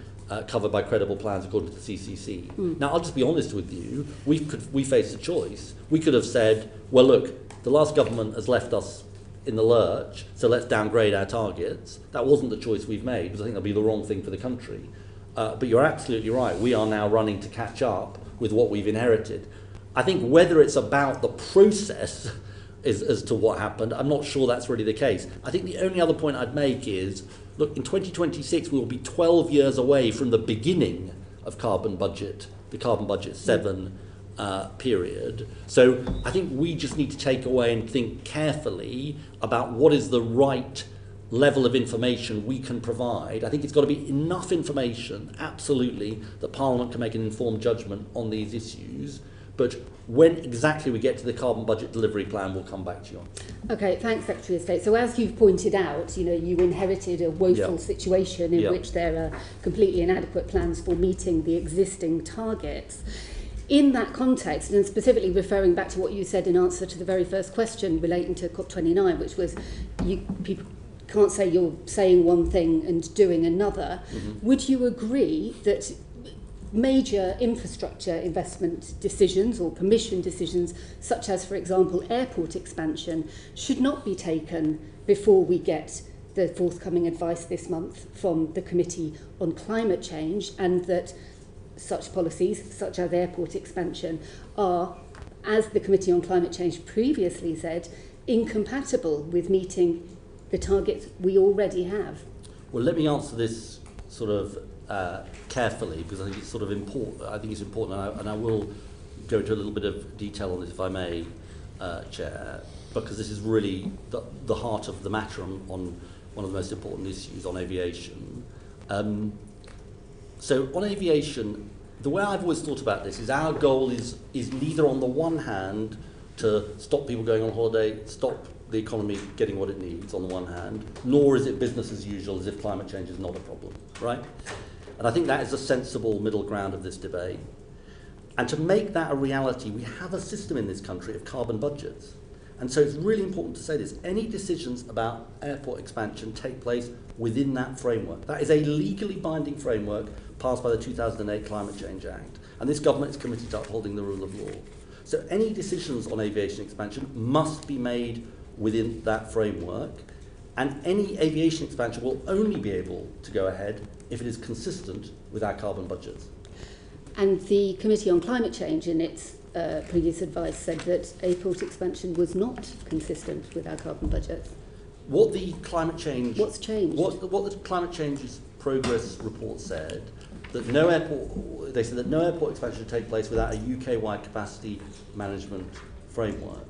covered by credible plans according to the CCC. Now, I'll just be honest with you, we faced a choice. We could have said, well, look, the last government has left us in the lurch, so let's downgrade our targets. That wasn't the choice we've made, because I think that'll be the wrong thing for the country. But you're absolutely right. We are now running to catch up with what we've inherited. I think whether it's about the process as to what happened, I'm not sure that's really the case. I think the only other point I'd make is, look, in 2026 we will be 12 years away from the beginning of the carbon budget 7 period. So I think we just need to take away and think carefully about what is the right level of information we can provide. I think it's got to be enough information, absolutely, that Parliament can make an informed judgment on these issues. But when exactly we get to the carbon budget delivery plan, we'll come back to you on. Okay, thanks, Secretary of State. So as you've pointed out, you inherited a woeful situation in which there are completely inadequate plans for meeting the existing targets. In that context, and specifically referring back to what you said in answer to the very first question relating to COP29, which was people can't say you're saying one thing and doing another. Would you agree that major infrastructure investment decisions or permission decisions, such as, for example, airport expansion, should not be taken before we get the forthcoming advice this month from the Committee on Climate Change, and that such policies, such as airport expansion, are, as the Committee on Climate Change previously said, incompatible with meeting the targets we already have. Well, let me answer this sort of carefully, because I think it's sort of important. I think it's important, and I will go into a little bit of detail on this, if I may, Chair, because this is really the heart of the matter on one of the most important issues on aviation. So on aviation, the way I've always thought about this is our goal is neither on the one hand to stop people going on holiday, stop the economy getting what it needs on the one hand, nor is it business as usual as if climate change is not a problem, right? And I think that is a sensible middle ground of this debate. And to make that a reality, we have a system in this country of carbon budgets. And so it's really important to say this. Any decisions about airport expansion take place within that framework. That is a legally binding framework passed by the 2008 Climate Change Act. And this government is committed to upholding the rule of law. So any decisions on aviation expansion must be made within that framework. And any aviation expansion will only be able to go ahead if it is consistent with our carbon budgets. And the Committee on Climate Change in its previous advice said that airport expansion was not consistent with our carbon budgets. What the climate change... What's changed? What the climate change's progress report said, that no airport... They said that no airport expansion should take place without a UK-wide capacity management framework.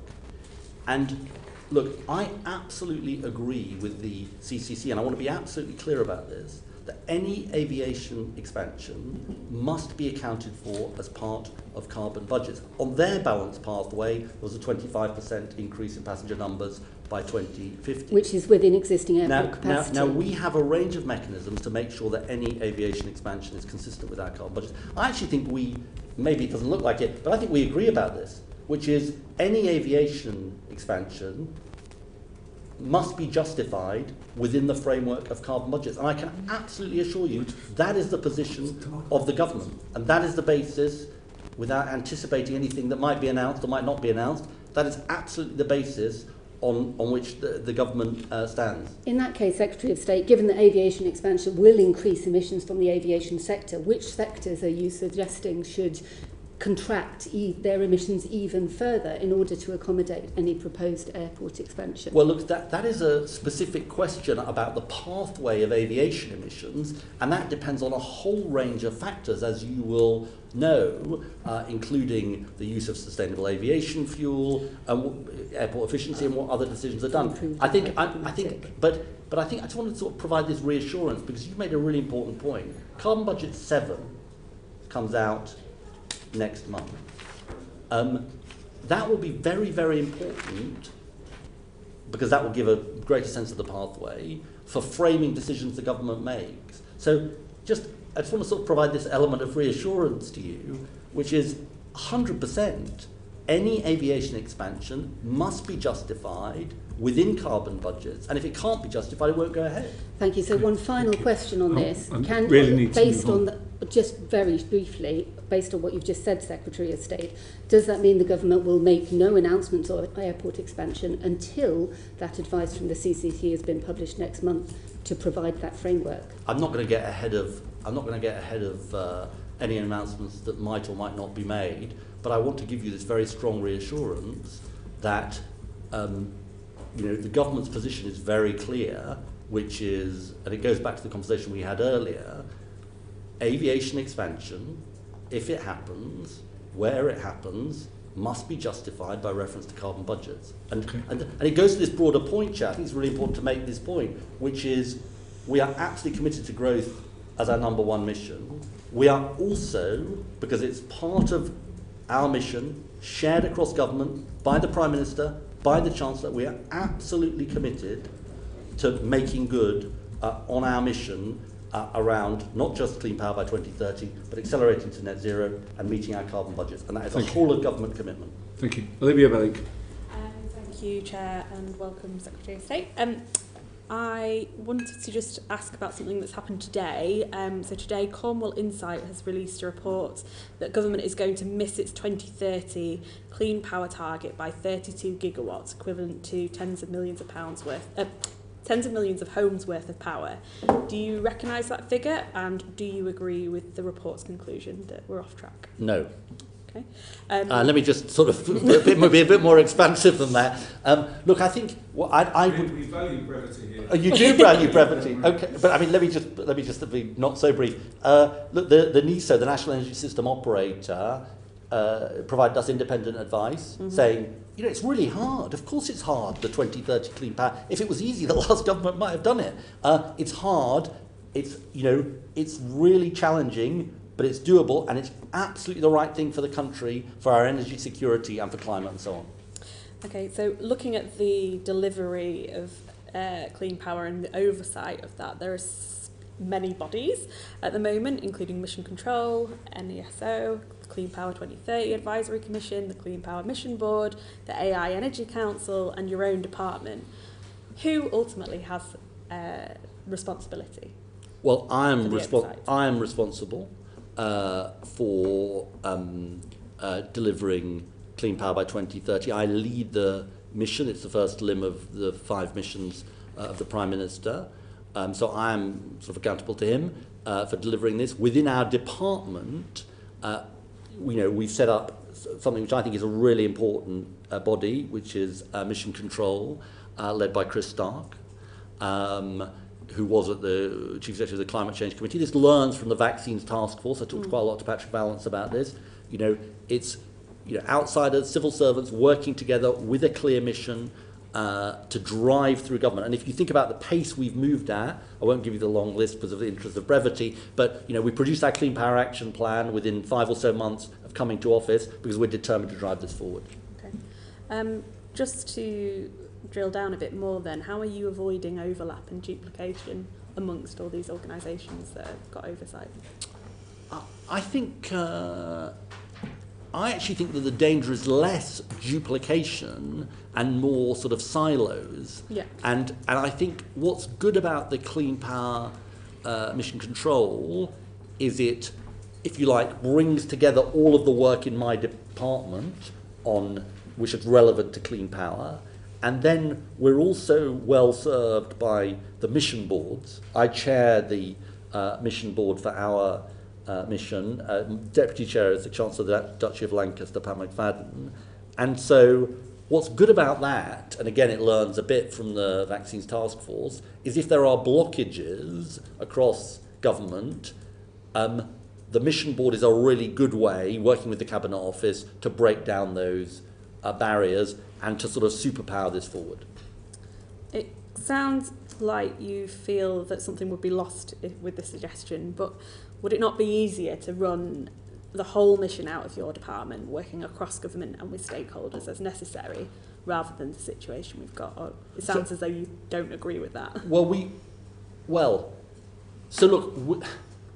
And look, I absolutely agree with the CCC, and I want to be absolutely clear about this, that any aviation expansion must be accounted for as part of carbon budgets. On their balanced pathway, there was a 25% increase in passenger numbers by 2050. Which is within existing airport capacity. Now, we have a range of mechanisms to make sure that any aviation expansion is consistent with our carbon budgets. I actually think maybe it doesn't look like it, but I think we agree about this, which is any aviation expansion must be justified within the framework of carbon budgets. And I can absolutely assure you that is the position of the government. And that is the basis, without anticipating anything that might be announced or might not be announced, that is absolutely the basis on which the government stands. In that case, Secretary of State, given that aviation expansion will increase emissions from the aviation sector, which sectors are you suggesting should contract their emissions even further in order to accommodate any proposed airport expansion? Well, look, that is a specific question about the pathway of aviation emissions, and that depends on a whole range of factors, as you will know, including the use of sustainable aviation fuel, airport efficiency, and what other decisions are done. I think I just wanted to sort of provide this reassurance, because you've made a really important point. Carbon Budget 7 comes out next month. That will be very, very important, because that will give a greater sense of the pathway for framing decisions the government makes. So I just want to sort of provide this element of reassurance to you, which is 100% any aviation expansion must be justified within carbon budgets, and if it can't be justified, it won't go ahead. Thank you. So one final question on this. Just very briefly, based on what you've just said, Secretary of State, does that mean the government will make no announcements on airport expansion until that advice from the CCC has been published next month to provide that framework? I'm not going to get ahead of any announcements that might or might not be made, but I want to give you this very strong reassurance that the government's position is very clear, which is, and it goes back to the conversation we had earlier, aviation expansion, if it happens, where it happens, must be justified by reference to carbon budgets. And it goes to this broader point, Chair. I think it's really important to make this point, which is we are absolutely committed to growth as our number one mission. We are also, because it's part of our mission, shared across government by the Prime Minister, by the Chancellor, we are absolutely committed to making good on our mission around not just clean power by 2030, but accelerating to net zero and meeting our carbon budgets. And that is a whole of government commitment. Thank you. Olivia Bellick. Thank you, Chair, and welcome, Secretary of State. I wanted to just ask about something that's happened today. So today, Cornwall Insight has released a report that government is going to miss its 2030 clean power target by 32 gigawatts, equivalent to tens of millions of homes worth of power. Do you recognise that figure, and do you agree with the report's conclusion that we're off track? No. Okay. Let me just sort of be a bit more expansive than that. Look, I think I would. We value brevity here. You do value brevity, okay? But I mean, let me just be not so brief. Look, the NESO, the National Energy System Operator, provided us independent advice, saying, you know, it's really hard. Of course, it's hard. The 2030 clean power. If it was easy, the last government might have done it. It's hard. It's really challenging. But it's doable, and it's absolutely the right thing for the country, for our energy security and for climate and so on. Okay, so looking at the delivery of clean power and the oversight of that, there are many bodies at the moment, including Mission Control, NESO, Clean Power 2030 Advisory Commission, the Clean Power Mission Board, the AI Energy Council, and your own department. Who ultimately has responsibility? Well, I am responsible for delivering clean power by 2030. I lead the mission. It's the first limb of the 5 missions of the Prime Minister. So I am sort of accountable to him for delivering this. Within our department, we've set up something which I think is a really important body, which is Mission Control, led by Chris Stark, who was at the Chief Executive of the Climate Change Committee. This learns from the Vaccines Task Force. I talked quite a lot to Patrick Vallance about this. It's outsiders, civil servants working together with a clear mission to drive through government. And if you think about the pace we've moved at, I won't give you the long list because of the interest of brevity, but we produced our Clean Power Action Plan within 5 or so months of coming to office because we're determined to drive this forward. Okay. Just to drill down a bit more then, how are you avoiding overlap and duplication amongst all these organisations that have got oversight? I actually think that the danger is less duplication and more sort of silos. Yeah. And I think what's good about the Clean Power Mission Control is it, if you like, brings together all of the work in my department on which is relevant to clean power. And then we're also well served by the mission boards. I chair the mission board for our mission. Deputy chair is the Chancellor of the Duchy of Lancaster, Pat McFadden. And so what's good about that, and again it learns a bit from the Vaccines Task Force, is if there are blockages across government, the mission board is a really good way, working with the Cabinet Office, to break down those barriers and to sort of superpower this forward. It sounds like you feel that something would be lost with the suggestion, but would it not be easier to run the whole mission out of your department, working across government and with stakeholders as necessary, rather than the situation we've got? Or it sounds as though you don't agree with that. So look,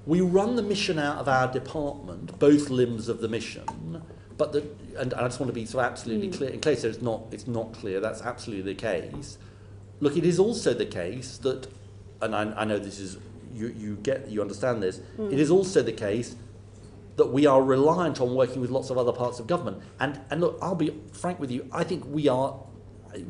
we run the mission out of our department, both limbs of the mission, but and I just want to be so absolutely clear, in case it's not clear, that's absolutely the case. Look, it is also the case that, and I know this is, you understand this, it is also the case that we are reliant on working with lots of other parts of government. And look, I'll be frank with you, I think we are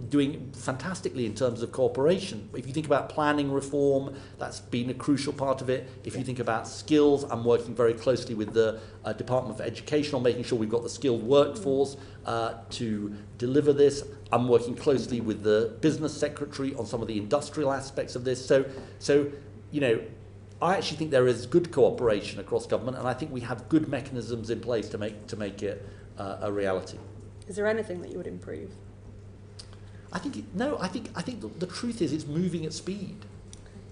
doing fantastically in terms of cooperation. If you think about planning reform, that's been a crucial part of it. If you think about skills, I'm working very closely with the Department for Education on making sure we've got the skilled workforce to deliver this. I'm working closely with the Business Secretary on some of the industrial aspects of this. So I actually think there is good cooperation across government, and I think we have good mechanisms in place to make it a reality. Is there anything that you would improve? I think the truth is it's moving at speed.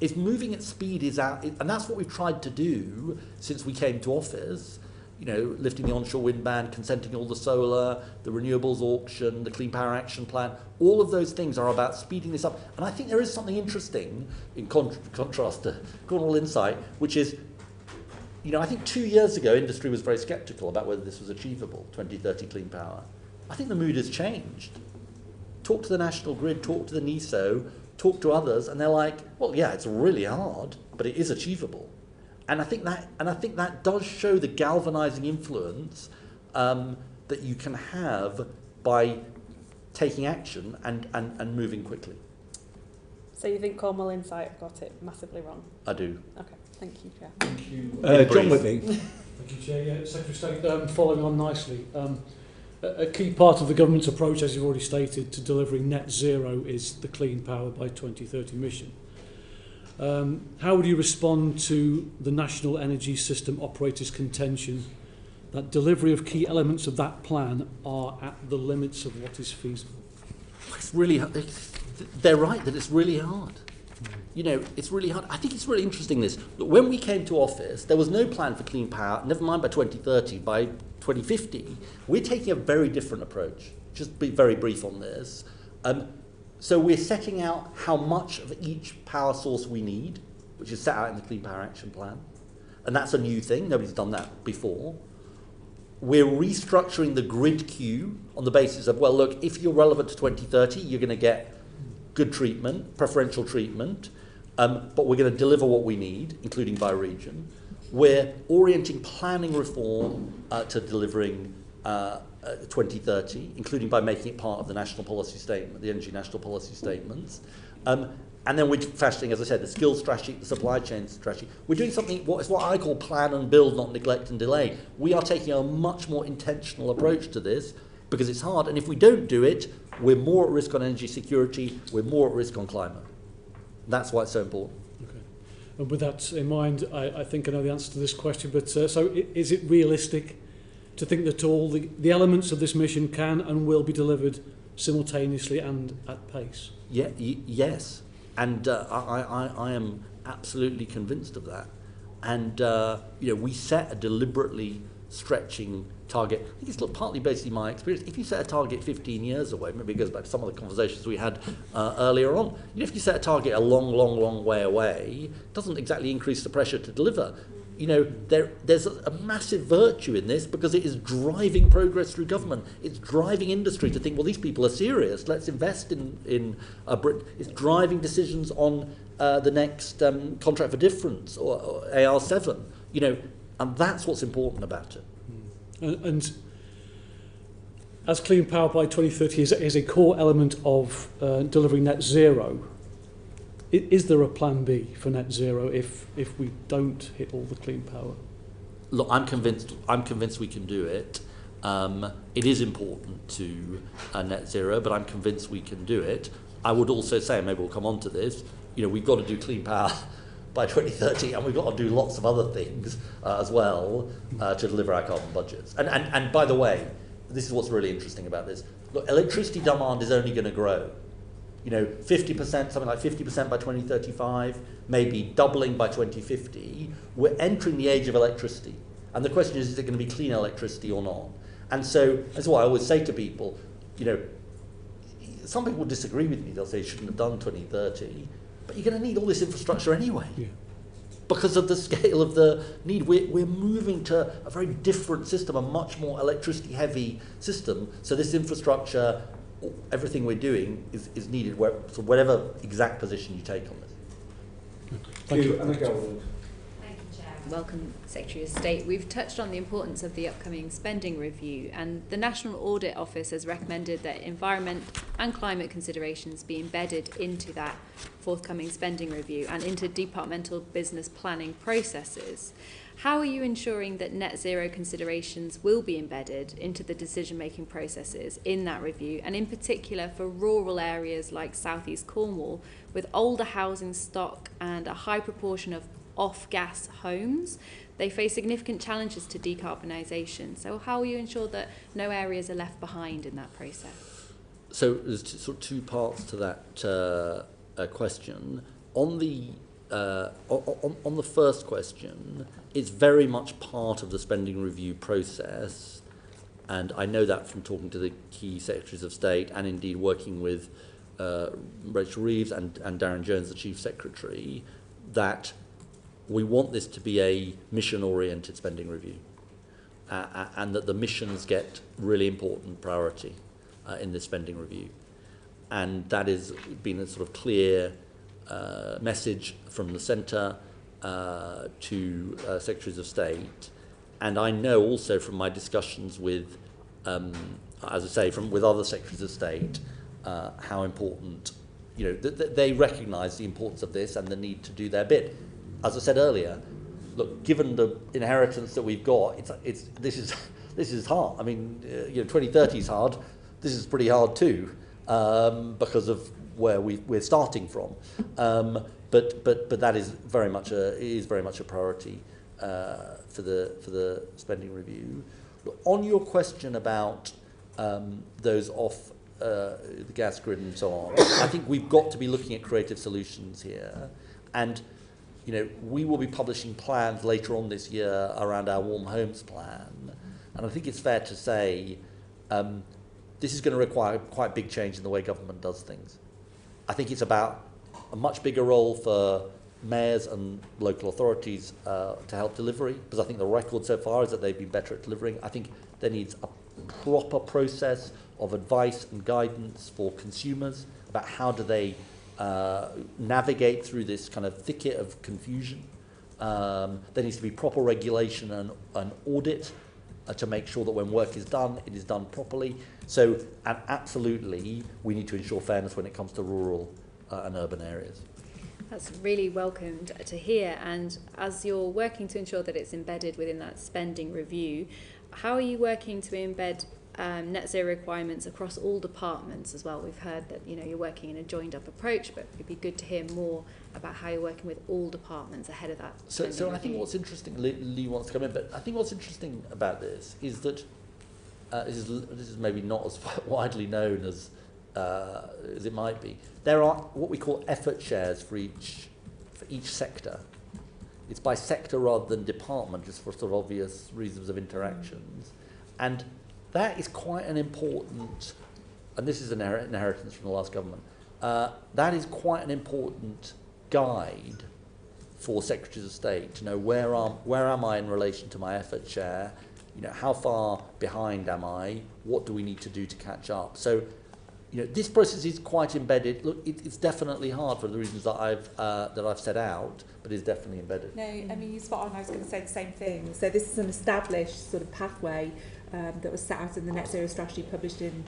It's moving at speed and that's what we've tried to do since we came to office. Lifting the onshore wind ban, consenting all the solar, the renewables auction, the Clean Power Action Plan. All of those things are about speeding this up. And I think there is something interesting in contrast to Cornwall Insight, which is, I think 2 years ago industry was very sceptical about whether this was achievable, 2030 clean power. I think the mood has changed. Talk to the National Grid, talk to the NESO, talk to others, and they're like, well, yeah, it's really hard, but it is achievable. And I think that does show the galvanizing influence that you can have by taking action and moving quickly. So you think Cornwall Insight got it massively wrong? I do. Okay, thank you, Chair. Thank you. John Whitney. Thank you, Chair. Yeah, Secretary of State, following on nicely, a key part of the government's approach, as you've already stated, to delivering net zero is the Clean Power by 2030 mission. How would you respond to the National Energy System Operators' contention that delivery of key elements of that plan are at the limits of what is feasible? It's really hard. They're right that it's really hard. You know, it's really hard. I think it's really interesting this. Look, when we came to office, there was no plan for clean power, never mind by 2030, by 2050. We're taking a very different approach. Just be very brief on this. So we're setting out how much of each power source we need, which is set out in the Clean Power Action Plan. And that's a new thing. Nobody's done that before. We're restructuring the grid queue on the basis of, well, look, if you're relevant to 2030, you're going to get good treatment, preferential treatment, but we're going to deliver what we need, including by region. We're orienting planning reform to delivering 2030, including by making it part of the national policy statement, the energy national policy statements. And then we're fashioning, as I said, the skills strategy, the supply chain strategy. We're doing something, what I call plan and build, not neglect and delay. We are taking a much more intentional approach to this because it's hard. And if we don't do it, we're more at risk on energy security, we're more at risk on climate. That's why it's so important. Okay. And with that in mind, I think I know the answer to this question, but so is it realistic to think that all the elements of this mission can and will be delivered simultaneously and at pace? Yeah, yes. And I am absolutely convinced of that. And we set a deliberately stretching target. I think it's partly basically my experience. If you set a target 15 years away, maybe it goes back to some of the conversations we had earlier on. If you set a target a long way away, it doesn't exactly increase the pressure to deliver. There's a massive virtue in this because it is driving progress through government. It's driving industry to think, well, these people are serious. Let's invest in Britain. It's driving decisions on the next contract for difference or AR7. And that's what's important about it. And as clean power by 2030 is a core element of delivering net zero, is there a plan B for net zero if we don't hit all the clean power? Look, I'm convinced we can do it. It is important to net zero, but I'm convinced we can do it. I would also say, and maybe we'll come on to this, we've got to do clean power by 2030, and we've got to do lots of other things as well to deliver our carbon budgets. And by the way, this is what's really interesting about this. Look, electricity demand is only going to grow. 50%, something like 50% by 2035, maybe doubling by 2050. We're entering the age of electricity. And the question is it going to be clean electricity or not? And so that's why I always say to people, some people disagree with me. They'll say you shouldn't have done 2030. But you're going to need all this infrastructure anyway. Yeah. Because of the scale of the need. We're moving to a very different system, a much more electricity-heavy system. So this infrastructure, everything we're doing is needed, so whatever exact position you take on this. Thank you. Thank you, Chair. Welcome, Secretary of State. We've touched on the importance of the upcoming spending review, and the National Audit Office has recommended that environment and climate considerations be embedded into that forthcoming spending review and into departmental business planning processes. How are you ensuring that net zero considerations will be embedded into the decision-making processes in that review, and in particular for rural areas like South East Cornwall with older housing stock and a high proportion of off-gas homes? They face significant challenges to decarbonisation. So how will you ensure that no areas are left behind in that process? So there's two parts to that question. On the first question, it's very much part of the spending review process, and I know that from talking to the key secretaries of state and indeed working with Rachel Reeves and Darren Jones, the chief secretary, that we want this to be a mission-oriented spending review, and that the missions get really important priority in this spending review. and that has been a sort of clear message from the centre to Secretaries of State. And I know also from my discussions with, as I say, with other Secretaries of State, how important, they recognise the importance of this and the need to do their bit. As I said earlier, look, given the inheritance that we've got, this is hard. I mean, 2030 is hard. This is pretty hard too, because of where we're starting from. But that is very much a priority for the spending review. On your question about those off the gas grid and so on, I think we've got to be looking at creative solutions here, and we will be publishing plans later on this year around our warm homes plan, and I think it's fair to say this is going to require quite big change in the way government does things. I think it's about a much bigger role for mayors and local authorities to help delivery, because I think the record so far is that they've been better at delivering. I think there needs a proper process of advice and guidance for consumers about how do they navigate through this kind of thicket of confusion. There needs to be proper regulation and audit to make sure that when work is done, it is done properly. So, and absolutely, we need to ensure fairness when it comes to rural and urban areas. That's really welcomed to hear. And as you're working to ensure that it's embedded within that spending review, how are you working to embed net zero requirements across all departments as well? We've heard that you're working in a joined up approach, but it'd be good to hear more about how you're working with all departments ahead of that. So I think what's interesting, Lee wants to come in, but I think what's interesting about this is that this is maybe not as widely known as it might be. There are what we call effort shares for each sector. It's by sector rather than department, just for sort of obvious reasons of interactions. And that is quite an important, and this is an inheritance from the last government, that is quite an important guide for Secretaries of State to know where am I in relation to my effort share, how far behind am I, what do we need to do to catch up. So, this process is quite embedded. Look, it's definitely hard for the reasons that I've set out, but it's definitely embedded. No, I mean, you're spot on. I was going to say the same thing. So this is an established sort of pathway that was set out in the Net Zero Strategy published in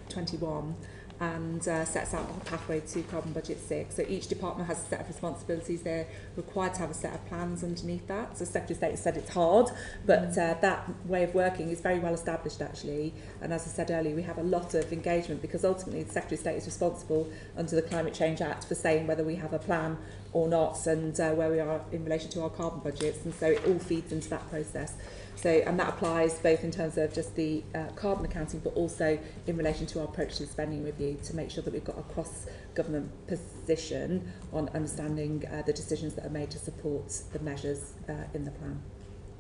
21 and sets out a pathway to Carbon Budget 6. So each department has a set of responsibilities. They're required to have a set of plans underneath that. So Secretary of State said it's hard, but that way of working is very well established actually. And as I said earlier, we have a lot of engagement because ultimately the Secretary of State is responsible under the Climate Change Act for saying whether we have a plan or not and where we are in relation to our carbon budgets. And so it all feeds into that process. So, and that applies both in terms of just the carbon accounting, but also in relation to our approach to the spending review to make sure that we've got a cross-government position on understanding the decisions that are made to support the measures in the plan.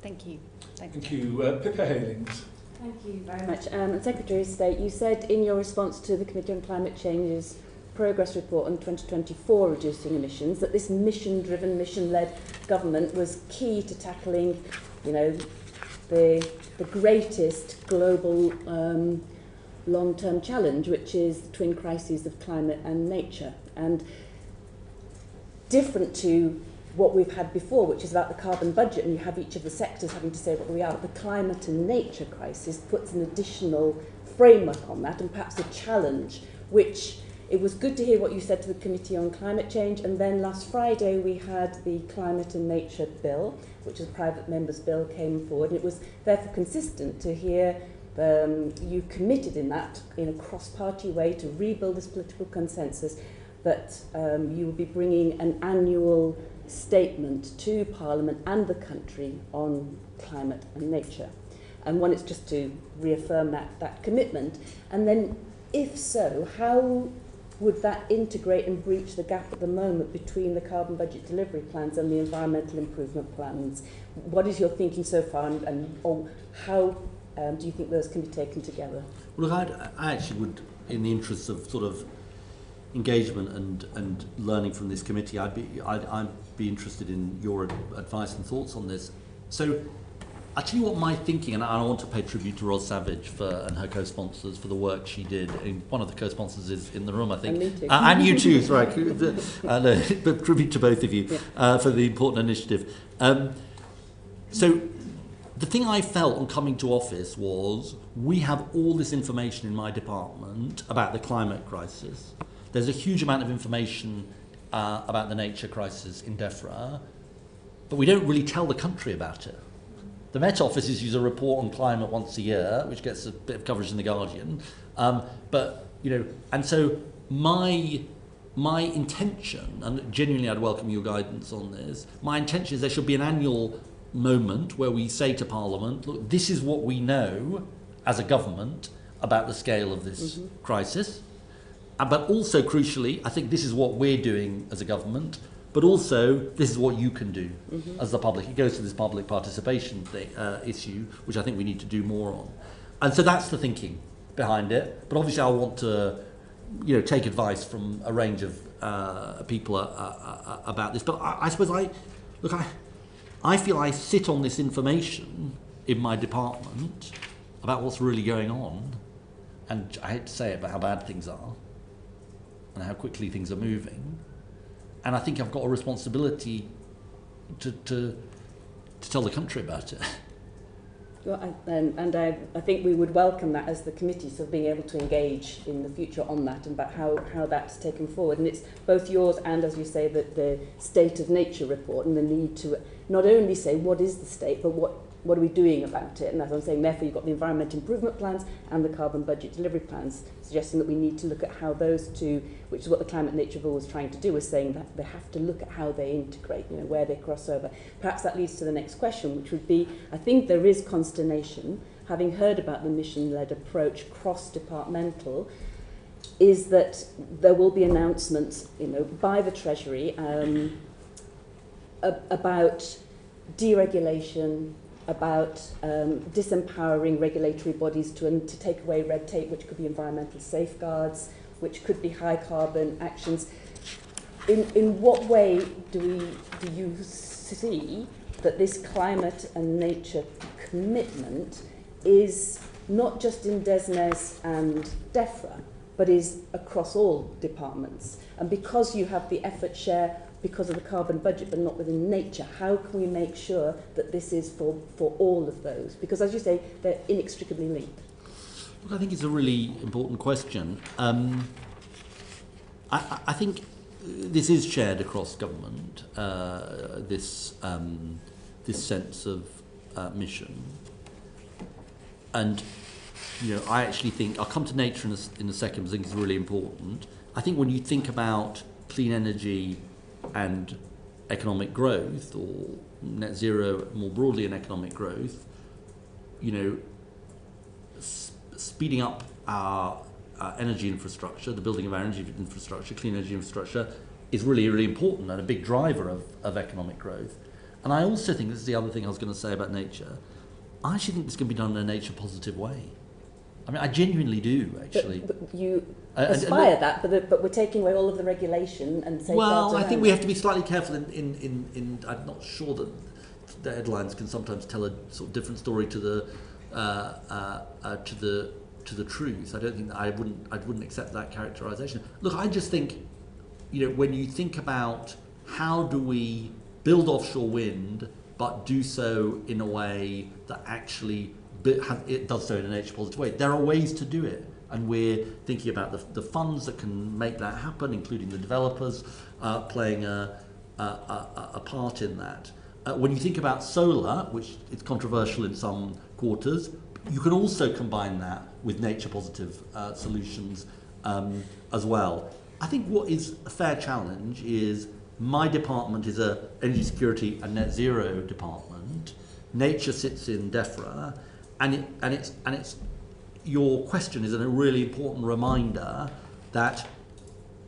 Thank you. Thank you. Pippa Halings. Thank you very much. Secretary of State, you said in your response to the Committee on Climate Change's progress report on 2024 reducing emissions that this mission-driven, mission-led government was key to tackling, the greatest global long-term challenge, which is the twin crises of climate and nature. And different to what we've had before, which is about the carbon budget, and you have each of the sectors having to say what we are, the climate and nature crisis puts an additional framework on that, and perhaps a challenge, which it was good to hear what you said to the Committee on Climate Change, and then last Friday we had the Climate and Nature Bill, which is a private member's bill, came forward. It was therefore consistent to hear you committed in that, in a cross-party way, to rebuild this political consensus, that you will be bringing an annual statement to Parliament and the country on climate and nature. And one is just to reaffirm that commitment. And then, if so, how would that integrate and breach the gap at the moment between the carbon budget delivery plans and the environmental improvement plans? What is your thinking so far, and how do you think those can be taken together? Well, look, I actually would, in the interests of sort of engagement and learning from this committee, I'd be interested in your advice and thoughts on this. So, I tell you what my thinking, and I want to pay tribute to Ros Savage and her co-sponsors for the work she did. And one of the co-sponsors is in the room, I think. And me too. And you too, right. But tribute to both of you for the important initiative. So the thing I felt on coming to office was we have all this information in my department about the climate crisis. There's a huge amount of information about the nature crisis in DEFRA, but we don't really tell the country about it. The Met Office issues a report on climate once a year, which gets a bit of coverage in The Guardian. But, you know, and so my intention, and genuinely I'd welcome your guidance on this, my intention is there should be an annual moment where we say to Parliament, look, this is what we know as a government about the scale of this crisis. But also, crucially, I think this is what we're doing as a government, but also this is what you can do as the public. It goes to this public participation issue, which I think we need to do more on. And so that's the thinking behind it. But obviously I want to, you know, take advice from a range of people about this. But I suppose I feel I sit on this information in my department about what's really going on, and I hate to say it, but how bad things are and how quickly things are moving. And I think I've got a responsibility to tell the country about it. Well, I think we would welcome that as the committee, so being able to engage in the future on that and about how that's taken forward. And it's both yours and, as you say, the State of Nature report and the need to not only say what is the state, but what are we doing about it. And as I'm saying, therefore you've got the environment improvement plans and the carbon budget delivery plans, suggesting that we need to look at how those two, which is what the Climate Nature Bill was trying to do, was saying that they have to look at how they integrate, you know, where they cross over. Perhaps that leads to the next question, which would be, I think there is consternation, having heard about the mission-led approach, cross-departmental, is that there will be announcements, you know, by the Treasury about deregulation, about disempowering regulatory bodies to take away red tape, which could be environmental safeguards, which could be high carbon actions. In what way do you see that this climate and nature commitment is not just in DESNES and DEFRA, but is across all departments? And because you have the effort share because of the carbon budget, but not within nature, how can we make sure that this is for all of those? Because, as you say, they're inextricably linked. Look, I think it's a really important question. I think this is shared across government, this sense of mission. And, you know, I actually think, I'll come to nature in a second, because I think it's really important. I think when you think about clean energy and economic growth, or net zero more broadly in economic growth, you know, speeding up our energy infrastructure, the building of our energy infrastructure, clean energy infrastructure, is really, really important and a big driver of economic growth. And I also think, this is the other thing I was going to say about nature, I actually think this can be done in a nature positive way. I mean, I genuinely do, actually. But you aspire that, but we're taking away all of the regulation and safeguards. Well, I think we have to be slightly careful in I'm not sure that the headlines can sometimes tell a sort of different story to the truth. I don't think I wouldn't accept that characterization. Look, I just think, you know, when you think about how do we build offshore wind, but do so in a way that actually it does so in a nature positive way. There are ways to do it, and we're thinking about the funds that can make that happen, including the developers playing a part in that. When you think about solar, which is controversial in some quarters, you can also combine that with nature positive solutions as well. I think what is a fair challenge is my department is a energy security and net zero department. Nature sits in DEFRA. And it's your question is a really important reminder that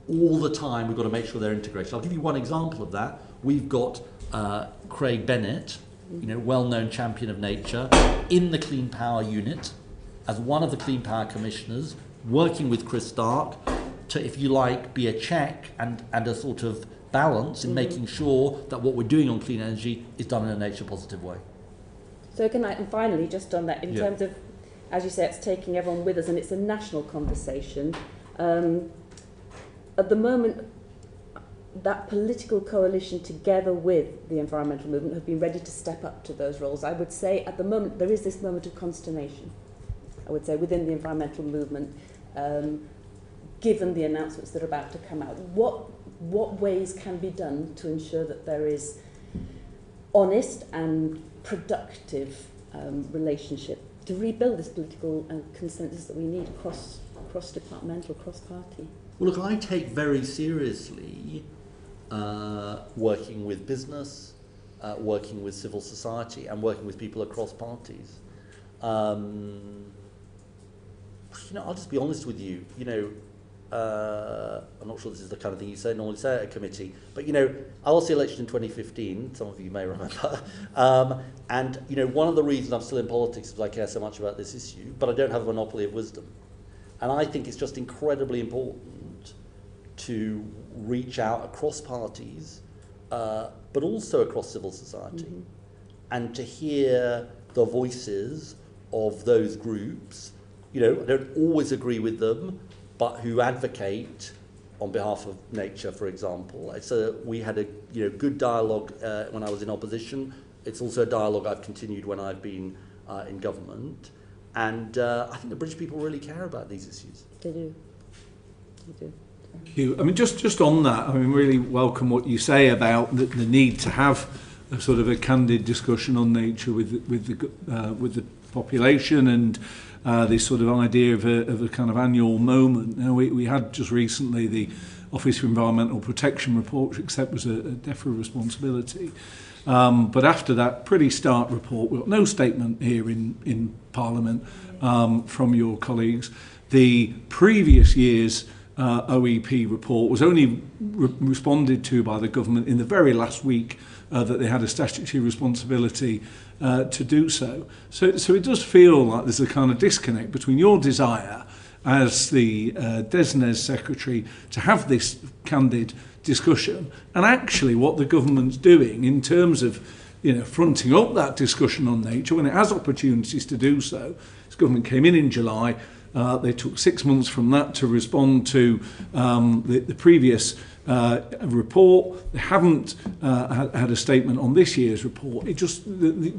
all the time we've got to make sure they're integrated. I'll give you one example of that. We've got Craig Bennett, you know, well-known champion of nature, in the Clean Power Unit as one of the Clean Power Commissioners, working with Chris Stark to, if you like, be a check and a sort of balance in making sure that what we're doing on clean energy is done in a nature positive way. So can I, and finally, just on that, in Yeah. terms of, as you say, it's taking everyone with us and it's a national conversation. At the moment, that political coalition together with the environmental movement have been ready to step up to those roles. I would say at the moment there is this moment of consternation, I would say, within the environmental movement, given the announcements that are about to come out. What ways can be done to ensure that there is honest and productive relationship to rebuild this political consensus that we need cross-departmental, cross-party? Well, look, I take very seriously working with business, working with civil society, and working with people across parties. I'll just be honest with you. I'm not sure this is the kind of thing you normally say at a committee, but I lost the election in 2015. Some of you may remember. And one of the reasons I'm still in politics is I care so much about this issue, but I don't have a monopoly of wisdom. And I think it's just incredibly important to reach out across parties, but also across civil society, and to hear the voices of those groups. I don't always agree with them, but who advocate on behalf of nature, for example. We had a good dialogue when I was in opposition. It's also a dialogue I've continued when I've been in government. And I think the British people really care about these issues. They do. They do. Thank you. I mean, just on that, I mean, really welcome what you say about the need to have a sort of a candid discussion on nature with the population, and this sort of idea of a kind of annual moment. We had just recently the Office for Environmental Protection report, which except was a DEFRA responsibility. But after that pretty stark report, we got no statement here in Parliament from your colleagues. The previous year's OEP report was only responded to by the government in the very last week that they had a statutory responsibility to do so. So it does feel like there's a kind of disconnect between your desire as the DESNES Secretary to have this candid discussion and actually what the government's doing in terms of fronting up that discussion on nature when it has opportunities to do so. This government came in July. They took 6 months from that to respond to the previous report. They haven't had a statement on this year's report. Do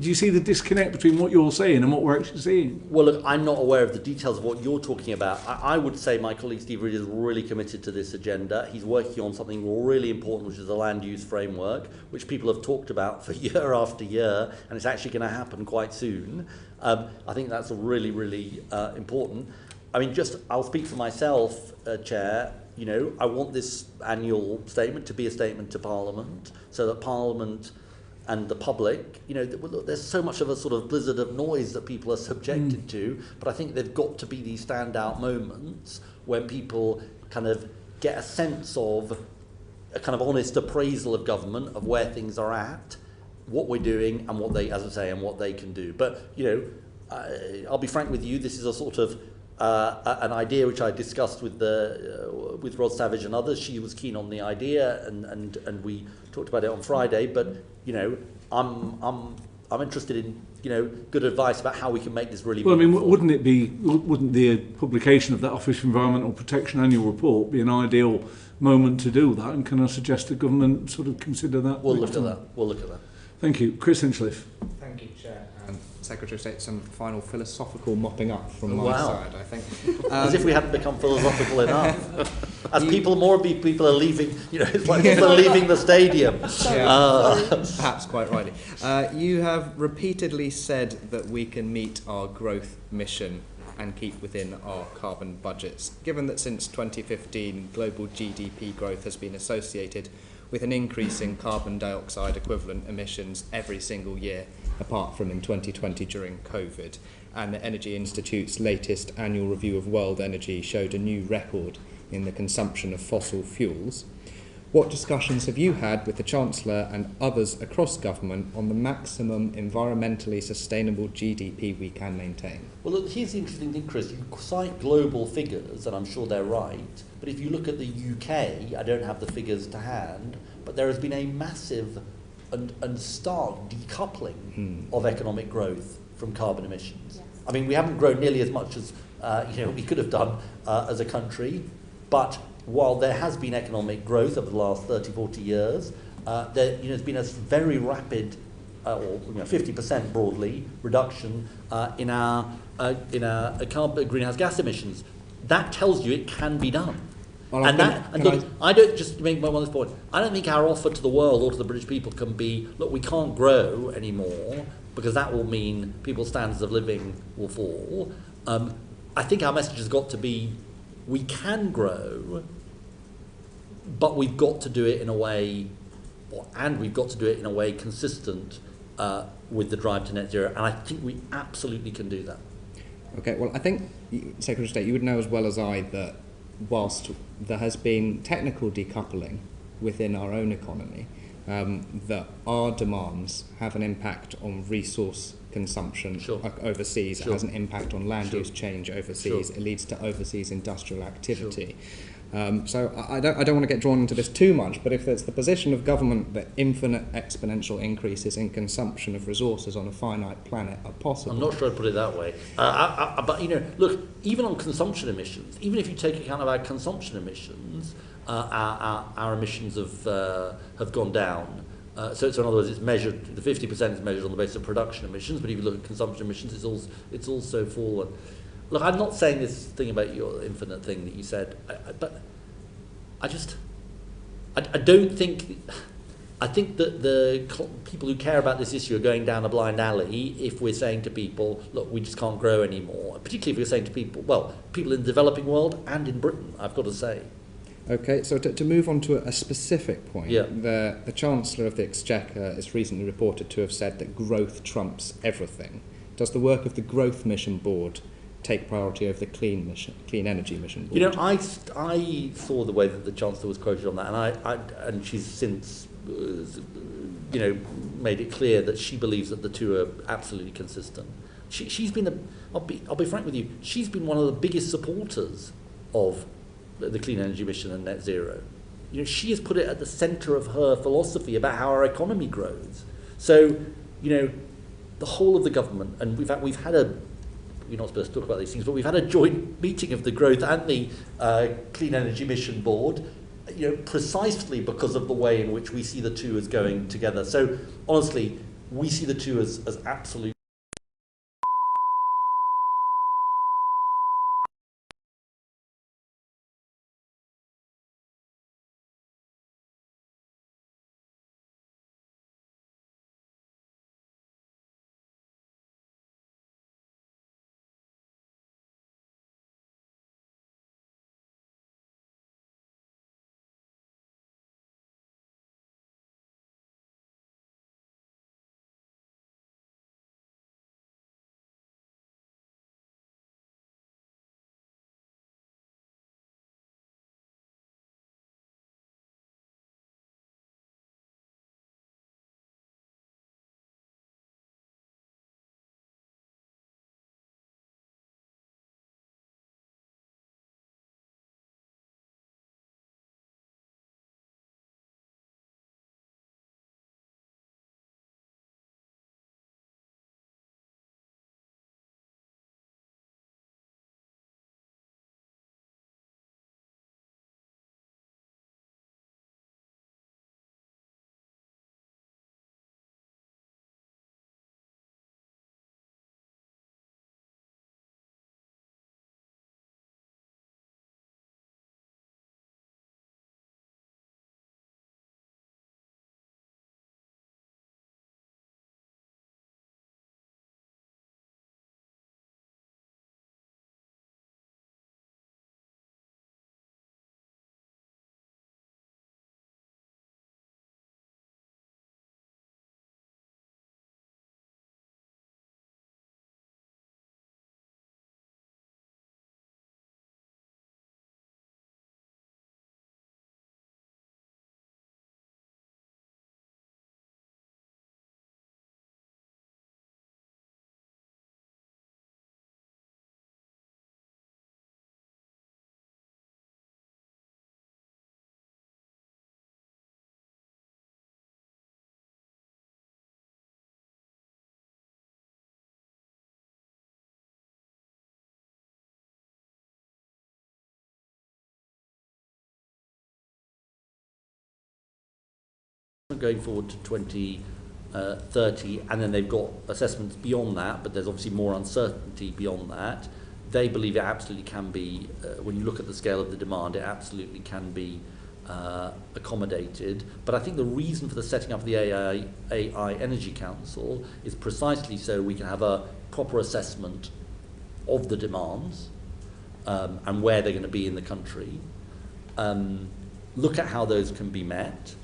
you see the disconnect between what you're saying and what we're actually seeing? Well, look, I'm not aware of the details of what you're talking about. I would say my colleague Steve Reed is really committed to this agenda. He's working on something really important, which is the land use framework, which people have talked about for year after year, and it's actually going to happen quite soon. I think that's really, really important. I mean, I'll speak for myself, Chair. I want this annual statement to be a statement to Parliament, so that Parliament and the public, there's so much of a sort of blizzard of noise that people are subjected to, but I think they've got to be these standout moments when people kind of get a sense of a kind of honest appraisal of government, of where things are at, what we're doing, and what they, as I say, and what they can do. But, I'll be frank with you, this is a sort of an idea which I discussed with Rod Savage and others. She was keen on the idea, and we talked about it on Friday. But I'm interested in good advice about how we can make this really. Well, meaningful. I mean, wouldn't the publication of that Office for Environmental Protection annual report be an ideal moment to do that? And can I suggest the government sort of consider that? We'll look at that. Thank you, Chris Hinchcliffe. Thank you, Chair. Secretary of State, some final philosophical mopping up from my side, I think. As if we hadn't become philosophical enough. As more people are leaving, it's like people are leaving the stadium. Perhaps quite rightly. You have repeatedly said that we can meet our growth mission and keep within our carbon budgets. Given that since 2015, global GDP growth has been associated with an increase in carbon dioxide equivalent emissions every single year, apart from in 2020 during COVID. And the Energy Institute's latest annual review of world energy showed a new record in the consumption of fossil fuels. What discussions have you had with the Chancellor and others across government on the maximum environmentally sustainable GDP we can maintain? Well, look, here's the interesting thing, Chris. You cite global figures, and I'm sure they're right, but if you look at the UK, I don't have the figures to hand, but there has been a massive and stark decoupling of economic growth from carbon emissions. Yes. I mean, we haven't grown nearly as much as we could have done as a country, but while there has been economic growth over the last 30, 40 years, there's been a very rapid, or 50% broadly, reduction in our carbon greenhouse gas emissions. That tells you it can be done. Well, I don't, just to make one of this point, I don't think our offer to the world or to the British people can be, look, we can't grow anymore, because that will mean people's standards of living will fall. I think our message has got to be, we can grow, but we've got to do it in a way, we've got to do it in a way consistent with the drive to net zero, and I think we absolutely can do that. Okay, well, I think, Secretary of State, you would know as well as I that whilst there has been technical decoupling within our own economy, that our demands have an impact on resource consumption overseas. It has an impact on land use change overseas. It leads to overseas industrial activity. So I don't want to get drawn into this too much, but if it's the position of government that infinite exponential increases in consumption of resources on a finite planet are possible. I'm not sure I'd put it that way. But look, even on consumption emissions, even if you take account of our consumption emissions, our emissions have gone down. So in other words, it's measured. The 50% is measured on the basis of production emissions, but if you look at consumption emissions, it's also fallen. Look, I'm not saying this thing about your infinite thing that you said, but I don't think. I think that the people who care about this issue are going down a blind alley if we're saying to people, look, we just can't grow anymore. Particularly if we're saying to people, well, people in the developing world and in Britain, I've got to say. Okay, so to move on to a specific point, the Chancellor of the Exchequer is recently reported to have said that growth trumps everything. Does the work of the Growth Mission Board take priority over the Clean Energy Mission Board? I saw the way that the Chancellor was quoted on that, and she's since made it clear that she believes that the two are absolutely consistent. She's been I'll be frank with you, she's been one of the biggest supporters of the Clean Energy Mission and net zero. She has put it at the centre of her philosophy about how our economy grows. So, the whole of the government, and we've had you're not supposed to talk about these things, but we've had a joint meeting of the Growth and the Clean Energy Mission Board, precisely because of the way in which we see the two as going together. So honestly, we see the two as absolute assessment going forward to 2030, and then they've got assessments beyond that, but there's obviously more uncertainty beyond that. They believe it absolutely can be, when you look at the scale of the demand, it absolutely can be accommodated. But I think the reason for the setting up of the AI Energy Council is precisely so we can have a proper assessment of the demands and where they're going to be in the country, look at how those can be met,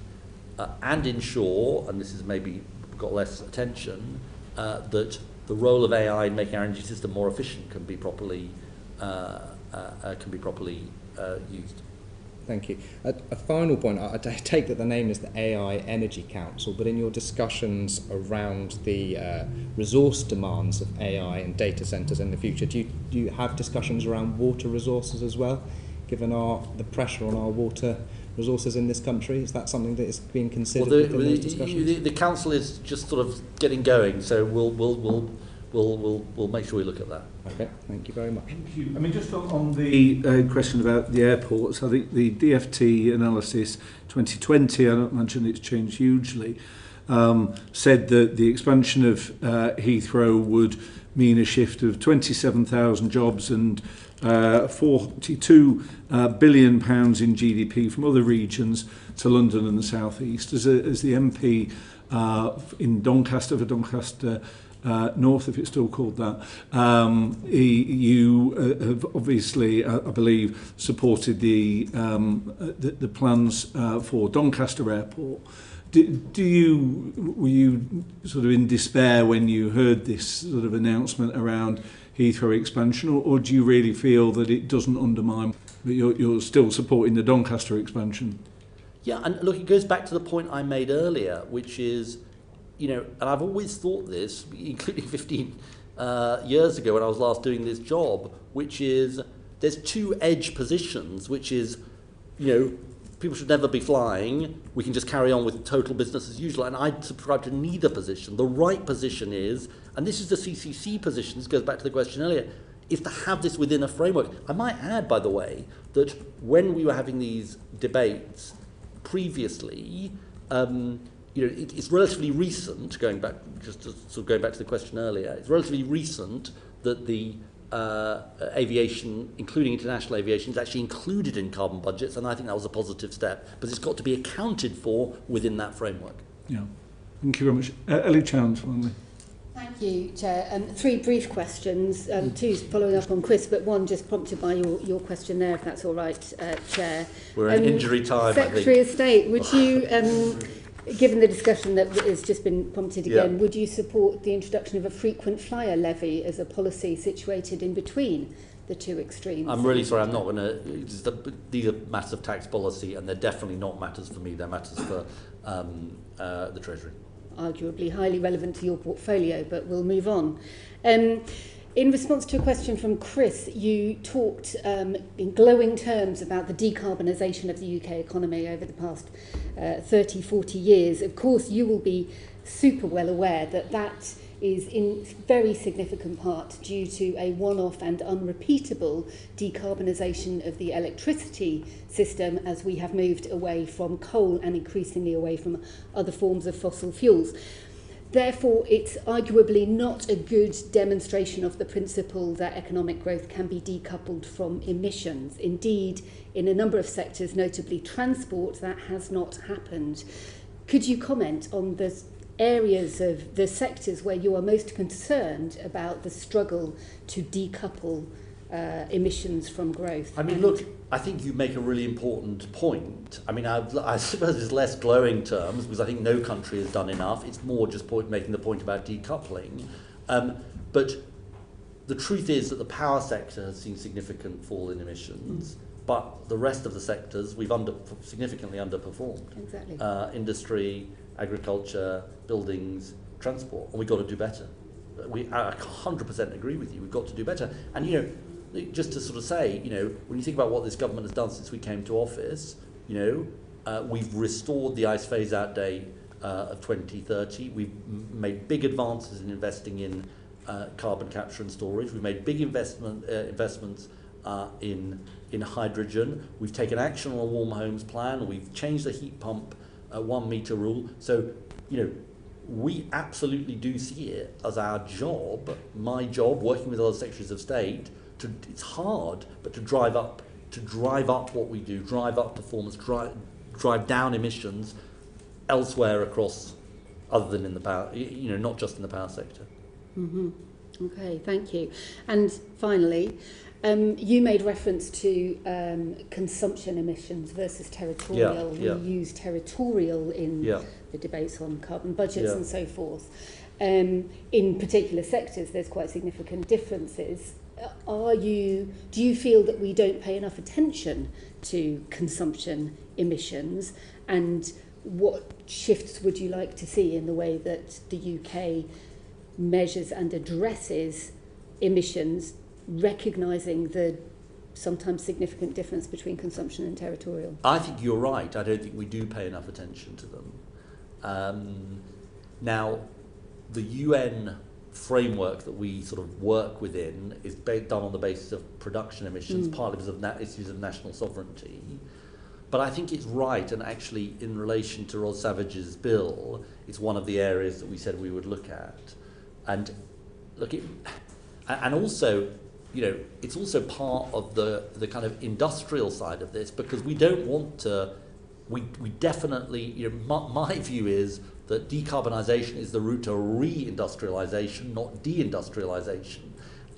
and ensure, and this has maybe got less attention, that the role of AI in making our energy system more efficient can be properly used. Thank you. A final point, I take that the name is the AI Energy Council, but in your discussions around the resource demands of AI and data centres in the future, do you have discussions around water resources as well, given the pressure on our water resources in this country? Is that something that is being considered within those discussions? The council is just sort of getting going, so we'll make sure we look at that. Okay, thank you very much. Thank you. I mean, just on the question about the airports, I think the DFT analysis 2020, I don't imagine it's changed hugely, said that the expansion of Heathrow would mean a shift of 27,000 jobs and £42 billion in GDP from other regions to London and the South East. As the MP in Doncaster, for Doncaster North, if it's still called that, you have obviously, I believe, supported the plans for Doncaster Airport. Were you sort of in despair when you heard this sort of announcement around Heathrow expansion, or do you really feel that it doesn't undermine, that you're still supporting the Doncaster expansion? Yeah, and look, it goes back to the point I made earlier, which is, and I've always thought this, including 15 years ago when I was last doing this job, which is there's two edge positions, which is, people should never be flying, we can just carry on with total business as usual, and I subscribe to neither position. The right position is, and this is the CCC position, this goes back to the question earlier, is to have this within a framework. I might add, by the way, that when we were having these debates previously, it's relatively recent, going back to the question earlier, it's relatively recent that the aviation, including international aviation, is actually included in carbon budgets, and I think that was a positive step. But it's got to be accounted for within that framework. Yeah. Thank you very much. Ellie Chowns, finally. Thank you, Chair. Three brief questions, two following up on Chris, but one just prompted by your question there, if that's all right, Chair. We're in injury time, Secretary of State, would you, given the discussion that has just been prompted again, would you support the introduction of a frequent flyer levy as a policy situated in between the two extremes? I'm really sorry, I'm not going to... These are matters of tax policy, and they're definitely not matters for me, they're matters for the Treasury. Arguably highly relevant to your portfolio, but we'll move on. In response to a question from Chris, you talked in glowing terms about the decarbonisation of the UK economy over the past 30, 40 years. Of course, you will be super well aware that that is in very significant part due to a one-off and unrepeatable decarbonisation of the electricity system as we have moved away from coal and increasingly away from other forms of fossil fuels. Therefore, it's arguably not a good demonstration of the principle that economic growth can be decoupled from emissions. Indeed, in a number of sectors, notably transport, that has not happened. Could you comment on the areas of the sectors where you are most concerned about the struggle to decouple emissions from growth? I mean, look, I think you make a really important point. I mean, I suppose it's less glowing terms because I think no country has done enough. It's more just making the point about decoupling. But the truth is that the power sector has seen significant fall in emissions, but the rest of the sectors we've significantly underperformed. Exactly. Industry, agriculture, buildings, transport, and we've got to do better. I 100% agree with you. We've got to do better. And just to sort of say, when you think about what this government has done since we came to office, we've restored the ICE phase-out date of 2030. We've made big advances in investing in carbon capture and storage. We've made big investments in hydrogen. We've taken action on a warm homes plan. We've changed the heat pump a 1 metre rule. So, you know, we absolutely do see it as our job, my job, working with other Secretaries of State, it's hard, but to drive up what we do, drive up performance, drive down emissions elsewhere across, other than in the power, you know, not just in the power sector. Mm-hmm. Okay, thank you. And finally, you made reference to consumption emissions versus territorial. We use territorial in the debates on carbon budgets and so forth. In particular sectors, there's quite significant differences. Do you feel that we don't pay enough attention to consumption emissions, and what shifts would you like to see in the way that the UK measures and addresses emissions, recognising the sometimes significant difference between consumption and territorial? I think you're right. I don't think we do pay enough attention to them. Now, the UN framework that we sort of work within is done on the basis of production emissions, partly because of issues of national sovereignty. But I think it's right, and actually in relation to Rod Savage's bill, it's one of the areas that we said we would look at. And look, and also, you know, it's also part of the kind of industrial side of this, because we don't want to, we definitely, you know, my view is that decarbonisation is the route to re-industrialisation, not deindustrialisation.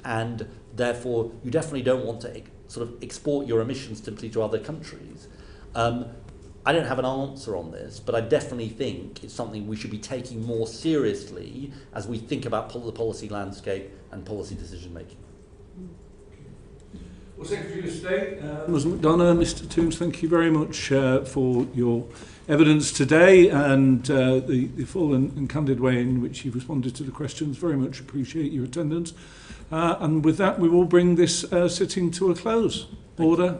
And therefore, you definitely don't want to sort of export your emissions simply to other countries. I don't have an answer on this, but I definitely think it's something we should be taking more seriously as we think about the policy landscape and policy decision making. Well, Secretary of State, Ms McDonough, Mr Toombs, thank you very much for your evidence today and the full and candid way in which you've responded to the questions. Very much appreciate your attendance. And with that, we will bring this sitting to a close. Order.